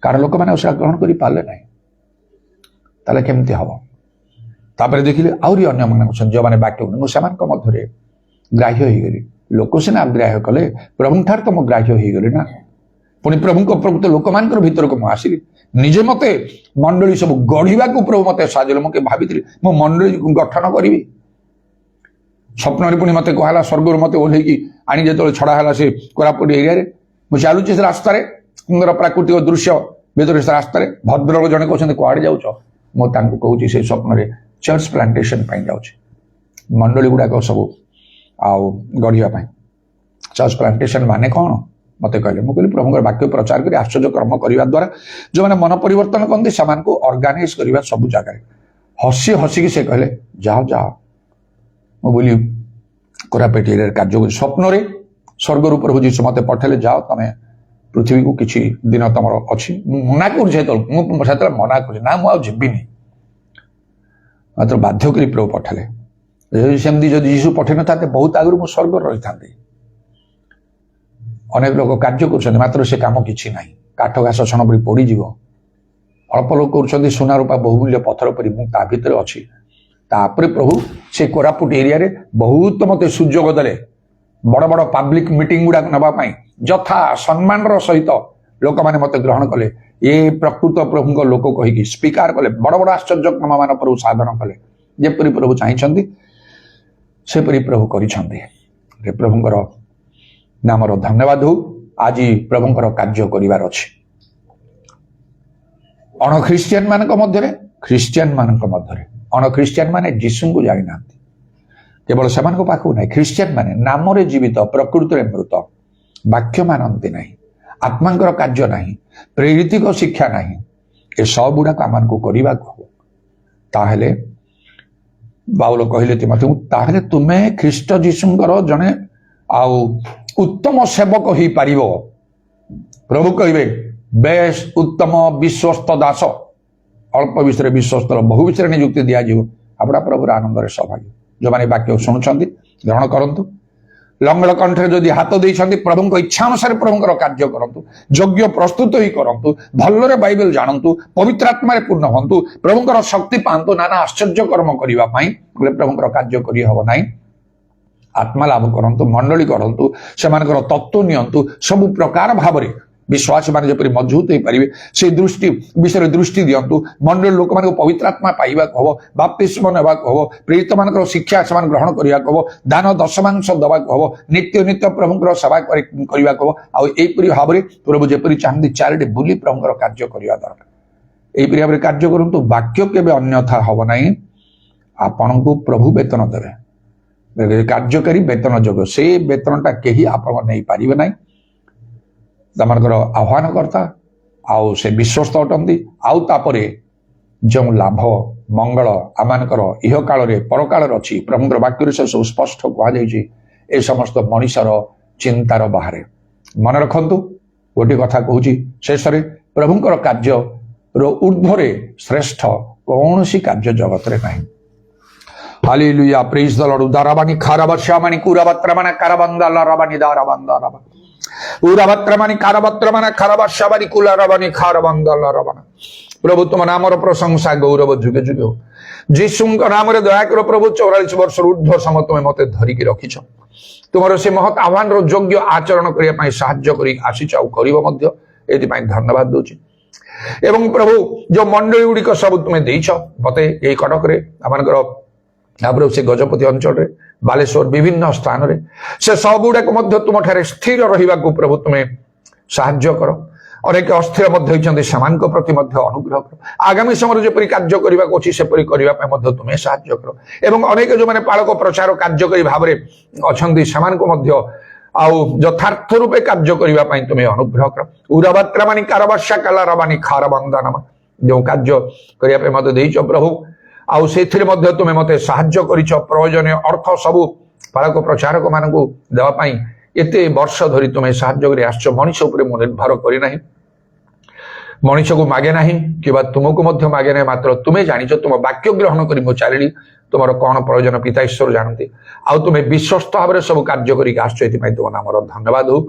କାରଣ ଲୋକମାନେ ସେଟା ଗ୍ରହଣ କରିପାରିଲେ ନାହିଁ। ତାହେଲେ କେମିତି ହବ? ତାପରେ ଦେଖିଲେ ଆହୁରି ଅନ୍ୟମାନେ ଅଛନ୍ତି ଯେଉଁମାନେ ବାକ୍ୟ ମୁଁ ସେମାନଙ୍କ ମଧ୍ୟରେ ଗ୍ରାହ୍ୟ ହେଇଗଲି। ଲୋକ ସିନା ଗ୍ରାହ୍ୟ କଲେ, ପ୍ରଭୁଙ୍କଠାରୁ ତ ମୁଁ ଗ୍ରାହ୍ୟ ହେଇଗଲି ନା। ପୁଣି ପ୍ରଭୁଙ୍କ ପ୍ରକୃତ ଲୋକମାନଙ୍କର ଭିତରକୁ ମୁଁ ଆସିଲି। ନିଜେ ମତେ ମଣ୍ଡଳୀ ସବୁ ଗଢିବାକୁ ପ୍ରଭୁ ମତେ ସାହାଯ୍ୟ। ମୁଁ ଭାବିଥିଲି ମୁଁ ମଣ୍ଡଳୀ ଗଠନ କରିବି। ସ୍ୱପ୍ନରେ ପୁଣି ମତେ କୁହାହେଲା ସ୍ୱର୍ଗରୁ ମତେ ଓହ୍ଲେଇକି ଆଣି ଯେତେବେଳେ ଛଡା ହେଲା ସେ କୋରାପୁଟ ଏରିଆରେ, ମୁଁ ଚାଲୁଛି ସେ ରାସ୍ତାରେ, ସୁନ୍ଦର ପ୍ରାକୃତିକ ଦୃଶ୍ୟ ଭିତରେ ସେ ରାସ୍ତାରେ ଭଦ୍ରକ ଜଣେ କହୁଛନ୍ତି କୁଆଡେ ଯାଉଛ? ମୁଁ ତାଙ୍କୁ କହୁଛି ସେ ସ୍ୱପ୍ନରେ ଚର୍ଚ୍ଚ ପ୍ଲାଣ୍ଟେସନ ପାଇଁ ଯାଉଛି, ମଣ୍ଡଳୀ ଗୁଡାକ ସବୁ ଆଉ ଗଢିବା ପାଇଁ। ଚର୍ଚ୍ଚ ପ୍ଲାଣ୍ଟେସନ ମାନେ କଣ ମତେ କହିଲେ। ମୁଁ କହିଲି ପ୍ରଭୁଙ୍କର ବାକ୍ୟ ପ୍ରଚାର କରି ଆଶ୍ଚର୍ଯ୍ୟ କର୍ମ କରିବା ଦ୍ୱାରା ଯେଉଁମାନେ ମନ ପରିବର୍ତ୍ତନ କରନ୍ତି ସେମାନଙ୍କୁ ଅର୍ଗାନାଇଜ କରିବା ସବୁ ଜାଗାରେ। ହସି ହସିକି ସେ କହିଲେ ଯାଅ ଯାଅ। ମୁଁ ବୋଲି କୋରାପୁଟ ଏରିଆରେ କାର୍ଯ୍ୟ କଲି। ସ୍ୱପ୍ନରେ ସ୍ୱର୍ଗରୁ ପ୍ରଭୁ ଯୀଶୁ ମତେ ପଠେଇଲେ, ଯାଅ ତମେ ପୃଥିବୀକୁ କିଛି ଦିନ ତମର ଅଛି। ମୁଁ ମନା କରୁଛି ସେତେବେଳେ ମନା କରୁଛି ନା ମୁଁ ଆଉ ଯିବିନି। ମାତ୍ର ବାଧ୍ୟ କରି ପ୍ରଭୁ ପଠେଇଲେ। ସେମିତି ଯଦି ଯୀଶୁ ପଠେଇ ନଥାନ୍ତେ ବହୁତ ଆଗରୁ ମୁଁ ସ୍ୱର୍ଗରେ ରହିଥାନ୍ତି। ଅନେକ ଲୋକ କାର୍ଯ୍ୟ କରୁଛନ୍ତି ମାତ୍ର ସେ କାମ କିଛି ନାହିଁ, କାଠ ଘାସ ଛଣ ପରି ପୋଡ଼ିଯିବ। ଅଳ୍ପ ଲୋକ କରୁଛନ୍ତି ସୁନା ରୂପା ବହୁମୂଲ୍ୟ ପଥର ପରି, ମୁଁ ତା ଭିତରେ ଅଛି। ତାପରେ ପ୍ରଭୁ ସେ କୋରାପୁଟ ଏରିଆରେ ବହୁତ ମତେ ସୁଯୋଗ ଦେଲେ ବଡ ବଡ ପାବ୍ଲିକ ମିଟିଂ ଗୁଡାକ ନେବା ପାଇଁ। ଯଥା ସମ୍ମାନର ସହିତ ଲୋକମାନେ ମତେ ଗ୍ରହଣ କଲେ। ଏ ପ୍ରକୃତ ପ୍ରଭୁଙ୍କ ଲୋକ କହିକି ସ୍ୱୀକାର କଲେ। ବଡ ବଡ ଆଶ୍ଚର୍ଯ୍ୟକ୍ରମ ମାନ ପ୍ରଭୁ ସାଧନ କଲେ। ଯେପରି ପ୍ରଭୁ ଚାହିଁଛନ୍ତି ସେପରି ପ୍ରଭୁ କରିଛନ୍ତି। ପ୍ରଭୁଙ୍କର ନାମର ଧନ୍ୟବାଦ ହଉ। ଆଜି ପ୍ରଭୁଙ୍କର କାର୍ଯ୍ୟ କରିବାର ଅଛି। ଅଣଖ୍ରୀଷ୍ଟିଆନ ମାନଙ୍କ ମଧ୍ୟରେ, ଖ୍ରୀଷ୍ଟିଆନ ମାନଙ୍କ ମଧ୍ୟରେ। ଅଣଖ୍ରୀଷ୍ଟିଆନ ମାନେ ଯୀଶୁଙ୍କୁ ଜାଣିନାହାନ୍ତି। କେବଳ ସେମାନଙ୍କ ପାଖକୁ ନାହିଁ, ଖ୍ରୀଷ୍ଟିଆନ ମାନେ ନାମରେ ଜୀବିତ, ପ୍ରକୃତିରେ ମୃତ, ବାକ୍ୟ ମାନନ୍ତି ନାହିଁ, ଆତ୍ମାଙ୍କର କାର୍ଯ୍ୟ ନାହିଁ, ପ୍ରେରିତିକ ଶିକ୍ଷା ନାହିଁ। ଏସବୁ ଗୁଡାକ ଆମମାନଙ୍କୁ କରିବାକୁ ହବ। ତାହେଲେ ବାଉଲ କହିଲେ ତିମୋଥୀକୁ, ତାହେଲେ ତୁମେ ଖ୍ରୀଷ୍ଟ ଯୀଶୁଙ୍କର ଜଣେ ଆଉ ଉତ୍ତମ ସେବକ ହେଇପାରିବ। ପ୍ରଭୁ କହିବେ ବେଶ ଉତ୍ତମ ବିଶ୍ୱସ୍ତ ଦାସ, ଅଳ୍ପ ବିଷୟରେ ବିଶ୍ୱସ୍ତ ବହୁ ବିଷୟରେ ନିଯୁକ୍ତି ଦିଆଯିବ। ଆପଣ ପ୍ରଭୁର ଆନନ୍ଦରେ ସୌଭାଗ୍ୟ। ଯେଉଁମାନେ ବାକ୍ୟ ଶୁଣୁଛନ୍ତି ଗ୍ରହଣ କରନ୍ତୁ। ଲଙ୍ଗଳ କଣ୍ଠରେ ଯଦି ହାତ ଦେଇଛନ୍ତି ପ୍ରଭୁଙ୍କ ଇଚ୍ଛା ଅନୁସାରେ ପ୍ରଭୁଙ୍କର କାର୍ଯ୍ୟ କରନ୍ତୁ। ଯୋଗ୍ୟ ପ୍ରସ୍ତୁତ ହିଁ କରନ୍ତୁ। ଭଲରେ ବାଇବେଲ ଜାଣନ୍ତୁ। ପବିତ୍ର ଆତ୍ମାରେ ପୂର୍ଣ୍ଣ ହୁଅନ୍ତୁ। ପ୍ରଭୁଙ୍କର ଶକ୍ତି ପାଆନ୍ତୁ ନାନା ଆଶ୍ଚର୍ଯ୍ୟ କର୍ମ କରିବା ପାଇଁ। ପ୍ରଭୁଙ୍କର କାର୍ଯ୍ୟ କରି ହବ ନାହିଁ। ଆତ୍ମା ଲାଭ କରନ୍ତୁ, ମଣ୍ଡଳୀ କରନ୍ତୁ, ସେମାନଙ୍କର ତତ୍ତ୍ୱ ନିଅନ୍ତୁ। ସବୁ ପ୍ରକାର ଭାବରେ ବିଶ୍ୱାସୀ ମାନେ ଯେପରି ମଜବୁତ ହେଇପାରିବେ ସେଇ ଦୃଷ୍ଟି ବିଷୟରେ ଦୃଷ୍ଟି ଦିଅନ୍ତୁ। ମଣ୍ଡଳୀ ଲୋକମାନଙ୍କୁ ପବିତ୍ର ଆତ୍ମା ପାଇବାକୁ ହବ, ବାପ୍ତିସ୍ମ ନେବାକୁ ହବ, ପ୍ରେରିତ ମାନଙ୍କର ଶିକ୍ଷା ସେମାନେ ଗ୍ରହଣ କରିବାକୁ ହବ, ଦାନ ଦଶମାଂଶ ଦେବାକୁ ହବ, ନିତ୍ୟ ନିତ୍ୟ ପ୍ରଭୁଙ୍କର ସେବା କରିବାକୁ ହବ। ଆଉ ଏଇପରି ଭାବରେ ପ୍ରଭୁ ଯେପରି ଚାହାନ୍ତି ଚାରିଟି ବୁଲି ପ୍ରଭୁଙ୍କର କାର୍ଯ୍ୟ କରିବା ଦରକାର। ଏଇପରି ଭାବରେ କାର୍ଯ୍ୟ କରନ୍ତୁ। ବାକ୍ୟ କେବେ ଅନ୍ୟଥା ହବ ନାହିଁ। ଆପଣଙ୍କୁ ପ୍ରଭୁ ବେତନ ଦେବେ, କାର୍ଯ୍ୟକାରୀ ବେତନ ଯୋଗ୍ୟ। ସେଇ ବେତନଟା କେହି ଆପଣ ନେଇପାରିବେ ନାହିଁ। ସେମାନଙ୍କର ଆହ୍ୱାନକର୍ତ୍ତା ଆଉ ସେ ବିଶ୍ୱସ୍ତ ଅଟନ୍ତି। ଆଉ ତାପରେ ଯେଉଁ ଲାଭ ମଙ୍ଗଳ ଆମମାନଙ୍କର ଇହ କାଳରେ ପରକାଳରେ ଅଛି ପ୍ରଭୁଙ୍କର ବାକ୍ୟରେ ସେ ସବୁ ସ୍ପଷ୍ଟ କୁହାଯାଇଛି। ଏ ସମସ୍ତ ମଣିଷର ଚିନ୍ତାର ବାହାରେ। ମନେ ରଖନ୍ତୁ, ଗୋଟିଏ କଥା କହୁଛି ଶେଷରେ, ପ୍ରଭୁଙ୍କର କାର୍ଯ୍ୟର ଊର୍ଦ୍ଧ୍ୱରେ ଶ୍ରେଷ୍ଠ କୌଣସି କାର୍ଯ୍ୟ ଜଗତରେ ନାହିଁ। Hallelujah, praise the Lord. Udarabani kharabashamani kurabatramana karabandala rabani darabandala. Urabatramani karabatramana karabashamani kularabani karabandala rabana. ପ୍ରଭୁ ତୁମ ନାମର ପ୍ରଶଂସା ଗୌରବ ଯୁଗେ ଯୁଗେ ହଉ। ଯୀଶୁଙ୍କ ନାମରେ ଦୟାକର ପ୍ରଭୁ 44 ବର୍ଷର ଊର୍ଦ୍ଧ୍ୱ ସମୟ ତୁମେ ମତେ ଧରିକି ରଖିଛ। ତୁମର ସେ ମହତ୍ ଆହ୍ୱାନର ଯୋଗ୍ୟ ଆଚରଣ କରିବା ପାଇଁ ସାହାଯ୍ୟ କରି ଆସିଛ ଆଉ କରିବ ମଧ୍ୟ। ଏଥିପାଇଁ ଧନ୍ୟବାଦ ଦଉଛି। ଏବଂ ପ୍ରଭୁ ଯୋଉ ମଣ୍ଡଳୀ ଗୁଡ଼ିକ ସବୁ ତୁମେ ଦେଇଛ ମତେ ଏଇ କଟକରେ ଆମମାନଙ୍କର ତାପରେ ସେ ଗଜପତି ଅଞ୍ଚଳରେ ବାଲେଶ୍ୱର ବିଭିନ୍ନ ସ୍ଥାନରେ ସେ ସବୁଗୁଡାକ ମଧ୍ୟ ତୁମଠାରେ ସ୍ଥିର ରହିବାକୁ ପ୍ରଭୁ ତୁମେ ସାହାଯ୍ୟ କର। ଅନେକ ଅସ୍ଥିର ମଧ୍ୟ ହୋଇଛନ୍ତି ସେମାନଙ୍କ ପ୍ରତି ମଧ୍ୟ ଅନୁଗ୍ରହ କର। ଆଗାମୀ ସମୟରେ ଯେପରି କାର୍ଯ୍ୟ କରିବାକୁ ଅଛି ସେପରି କରିବା ପାଇଁ ମଧ୍ୟ ତୁମେ ସାହାଯ୍ୟ କର। ଏବଂ ଅନେକ ଯୋଉମାନେ ପାଳକ ପ୍ରଚାର କାର୍ଯ୍ୟକାରୀ ଭାବରେ ଅଛନ୍ତି ସେମାନଙ୍କୁ ମଧ୍ୟ ଆଉ ଯଥାର୍ଥ ରୂପେ କାର୍ଯ୍ୟ କରିବା ପାଇଁ ତୁମେ ଅନୁଗ୍ରହ କର। ଉରାବାତ୍ରାମାନି କାରବାସା କାଲା ରବାନି ଖାରବନ୍ଦାନାମା ଯେଉଁ କାର୍ଯ୍ୟ କରିବା ପାଇଁ ମଧ୍ୟ ଦେଇଛ ପ୍ରଭୁ ଆଉ ସେଥିରେ ମଧ୍ୟ ତୁମେ ମତେ ସାହାଯ୍ୟ କରିଛ। ପ୍ରয়োଜନୀୟ ଅର୍ଥ ସବୁ ପାଳକ ପ୍ରଚାରକ ମାନଙ୍କୁ ଦେବା ପାଇଁ ଏତେ ବର୍ଷ ଧରି ତୁମେ ସାହାଯ୍ୟ କରି ଆସିଛ। ମଣିଷ ଉପରେ ମୁଁ ନିର୍ଭର କରିନାହିଁ, ମଣିଷକୁ ମାଗେ ନାହିଁ କିମ୍ବା ତୁମକୁ ମଧ୍ୟ ମାଗେ ନାହିଁ, ମାତ୍ର ତୁମେ ଜାଣିଛ। ତୁମ ବାକ୍ୟ ଗ୍ରହଣ କରି ମୁଁ ଚାଲିଲି। ତୁମର କ'ଣ ପ୍ରୟୋଜନ ପିତା ଈଶ୍ୱର ଜାଣନ୍ତି। ଆଉ ତୁମେ ବିଶ୍ୱସ୍ତ ଭାବରେ ସବୁ କାର୍ଯ୍ୟ କରିକି ଆସିଛ। ଏଥିପାଇଁ ତୁମ ନାମର ଧନ୍ୟବାଦ ହଉ।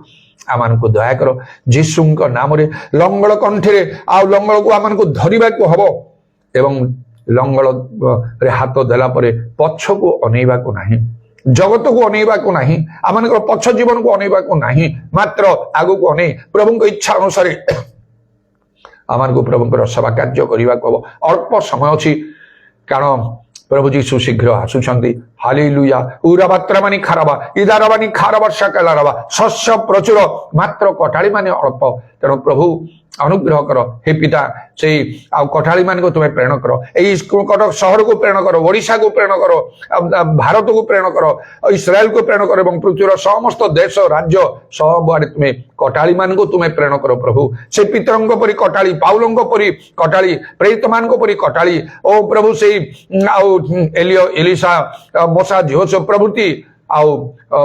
ଆମମାନଙ୍କୁ ଦୟା କର ଯୀଶୁଙ୍କ ନାମରେ। ଲଙ୍ଗଳ କଣ୍ଠରେ ଆଉ ଲଙ୍ଗଳକୁ ଆମମାନଙ୍କୁ ଧରିବାକୁ ହବ ଏବଂ ଲଙ୍ଗଳରେ ହାତ ଦେଲା ପରେ ପଛକୁ ଅନେଇବାକୁ ନାହିଁ, ଜଗତକୁ ଅନେଇବାକୁ ନାହିଁ, ଆମମାନଙ୍କର ପଛ ଜୀବନକୁ ଅନେଇବାକୁ ନାହିଁ, ମାତ୍ର ଆଗକୁ ଅନେଇ ପ୍ରଭୁଙ୍କ ଇଚ୍ଛା ଅନୁସାରେ ଆମମାନଙ୍କୁ ପ୍ରଭୁଙ୍କର ସେବା କାର୍ଯ୍ୟ କରିବାକୁ ହବ। ଅଳ୍ପ ସମୟ ଅଛି, କାରଣ ପ୍ରଭୁ ଯୀଶୁ ଶୀଘ୍ର ଆସୁଛନ୍ତି। ହାଲେଲୁୟା। ଉରାବାତ୍ରାମାନି ଖାରବା ଇଦାରବାନି ଖାରବା ଶାକାଲାରବା। ଶସ୍ୟ ପ୍ରଚୁର, ମାତ୍ର କଟାଳି ମାନେ ଅଳ୍ପ। ତେଣୁ ପ୍ରଭୁ ଅନୁଗ୍ରହ କର ହେ ପିତା, ସେଇ ଆଉ କଟାଳି ମାନଙ୍କୁ ତୁମେ ପ୍ରେରଣ କର। ଏଇ କଟକ ସହରକୁ ପ୍ରେରଣ କର, ଓଡ଼ିଶାକୁ ପ୍ରେରଣ କର, ଭାରତକୁ ପ୍ରେରଣ କର, ଇସ୍ରାଏଲକୁ ପ୍ରେରଣ କର ଏବଂ ପୃଥିବୀର ସମସ୍ତ ଦେଶ ରାଜ୍ୟ ସବୁଆଡେ ତୁମେ କଟାଳି ମାନଙ୍କୁ ତୁମେ ପ୍ରେରଣ କର। ପ୍ରଭୁ ସେ ପିତରଙ୍କ ପରି କଟାଳି, ପାଉଲଙ୍କ ପରି କଟାଳି, ପ୍ରେରିତ ମାନଙ୍କ ପରି କଟାଳି, ଓ ପ୍ରଭୁ ସେଇ ଆଉ ଏଲିସା, ମୋସା, ଝିଅସ ପ୍ରଭୃତି ଆଉ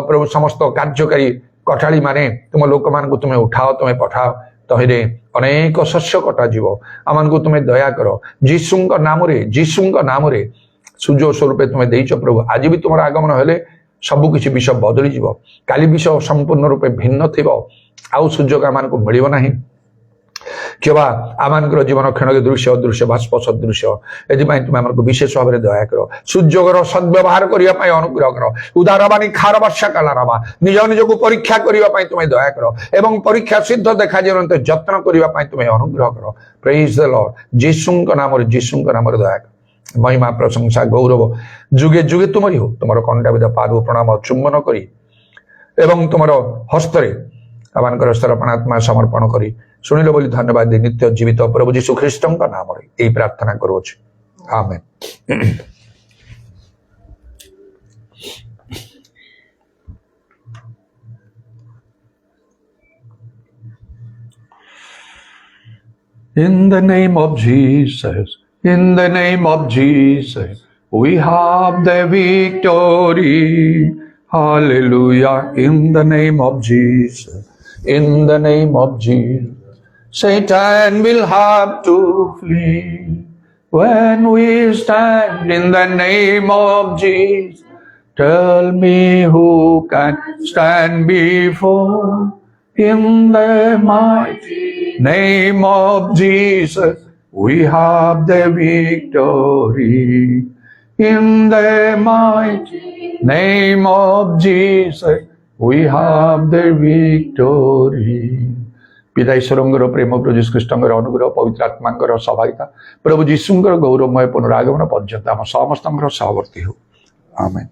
ପ୍ରଭୁ ସମସ୍ତ କାର୍ଯ୍ୟକାରୀ କଟାଳି ମାନେ ତୁମ ଲୋକମାନଙ୍କୁ ତୁମେ ଉଠାଅ, ତୁମେ ପଠାଅ। ତହିଁରେ ଅନେକ ଶସ୍ୟ କଟାଯିବ। ଆମମାନଙ୍କୁ ତୁମେ ଦୟା କର ଯୀଶୁଙ୍କ ନାମରେ, ଯୀଶୁଙ୍କ ନାମରେ ସୁଯୋଗ ସ୍ୱରୂପେ ତୁମେ ଦେଇଛ। ପ୍ରଭୁ ଆଜି ବି ତୁମର ଆଗମନ ହେଲେ ସବୁକିଛି ବିଷୟ ବଦଳିଯିବ। କାଲି ବିଷୟ ସମ୍ପୂର୍ଣ୍ଣ ରୂପେ ଭିନ୍ନ ଥିବ, ଆଉ ସୁଯୋଗ ଆମମାନଙ୍କୁ ମିଳିବ ନାହିଁ। କିମ୍ବା ଆମମାନଙ୍କର ଜୀବନ କ୍ଷଣକେ ଦୃଶ୍ୟ ଅଦୃଶ୍ୟ ବାଷ୍ପ ସଦୃଶ୍ୟ। ଏଥିପାଇଁ ତୁମେ ଆମକୁ ବିଶେଷ ଭାବରେ ଦୟା କର। ସୁଯୋଗର ସଦ୍ବ୍ୟବହାର କରିବା ପାଇଁ ଅନୁଗ୍ରହ କର। ଉଦାରବାଣୀ ଖାର ବର୍ଷା କାଲାରବା। ନିଜ ନିଜକୁ ପରୀକ୍ଷା କରିବା ପାଇଁ ତୁମେ ଦୟା କର ଏବଂ ପରୀକ୍ଷା ସିଦ୍ଧ ଦେଖାଯାଉନତେ ଯତ୍ନ କରିବା ପାଇଁ ତୁମେ ଅନୁଗ୍ରହ କର। ପ୍ରେଜ୍ ଦ ଲର୍ଡ। ଯୀଶୁଙ୍କ ନାମରେ, ଯୀଶୁଙ୍କ ନାମରେ ଦୟା କର। ମହିମା ପ୍ରଶଂସା ଗୌରବ ଯୁଗେ ଯୁଗେ ତୁମରି ହଉ। ତୁମର କଣ୍ଟାବିଦ ପାଦ ପ୍ରଣାମ ଚୁମ୍ବନ କରି ଏବଂ ତୁମର ହସ୍ତରେ ଆମମାନଙ୍କର ସରପଣାତ୍ମା ସମର୍ପଣ କରି ଶୁଣିଲ ବୋଲି ଧନ୍ୟବାଦ ଦେଇ ନିତ୍ୟ ଜୀବିତ ପ୍ରଭୁ ଯୀଶୁ ଖ୍ରୀଷ୍ଟଙ୍କ ନାମରେ ଏହି ପ୍ରାର୍ଥନା କରୁଅଛୁ, ଆମେନ୍। In the name of Jesus, in the name of Jesus, we have the victory. Hallelujah. In the name of Jesus, in the name of Jesus, Satan will have to flee. When we stand in the name of Jesus, tell me who can stand before. In the mighty name of Jesus, we have the victory. In the mighty name of Jesus, we have the victory. पिता ईश्वरଙ୍କର ପ୍ରେମ, ପ୍ରଭୁ ଯୀଶୁ ଖ୍ରୀଷ୍ଟଙ୍କର ଅନୁଗ୍ରହ, ପବିତ୍ର ଆତ୍ମାଙ୍କର ସହାୟତା, ପ୍ରଭୁ ଯୀଶୁଙ୍କର ଗୌରବମୟ ପୁନରାଗମନ ପର୍ଯ୍ୟନ୍ତ ଆମ ସମସ୍ତଙ୍କର ସହବର୍ତ୍ତୀ ହେଉ, ଆମେନ୍।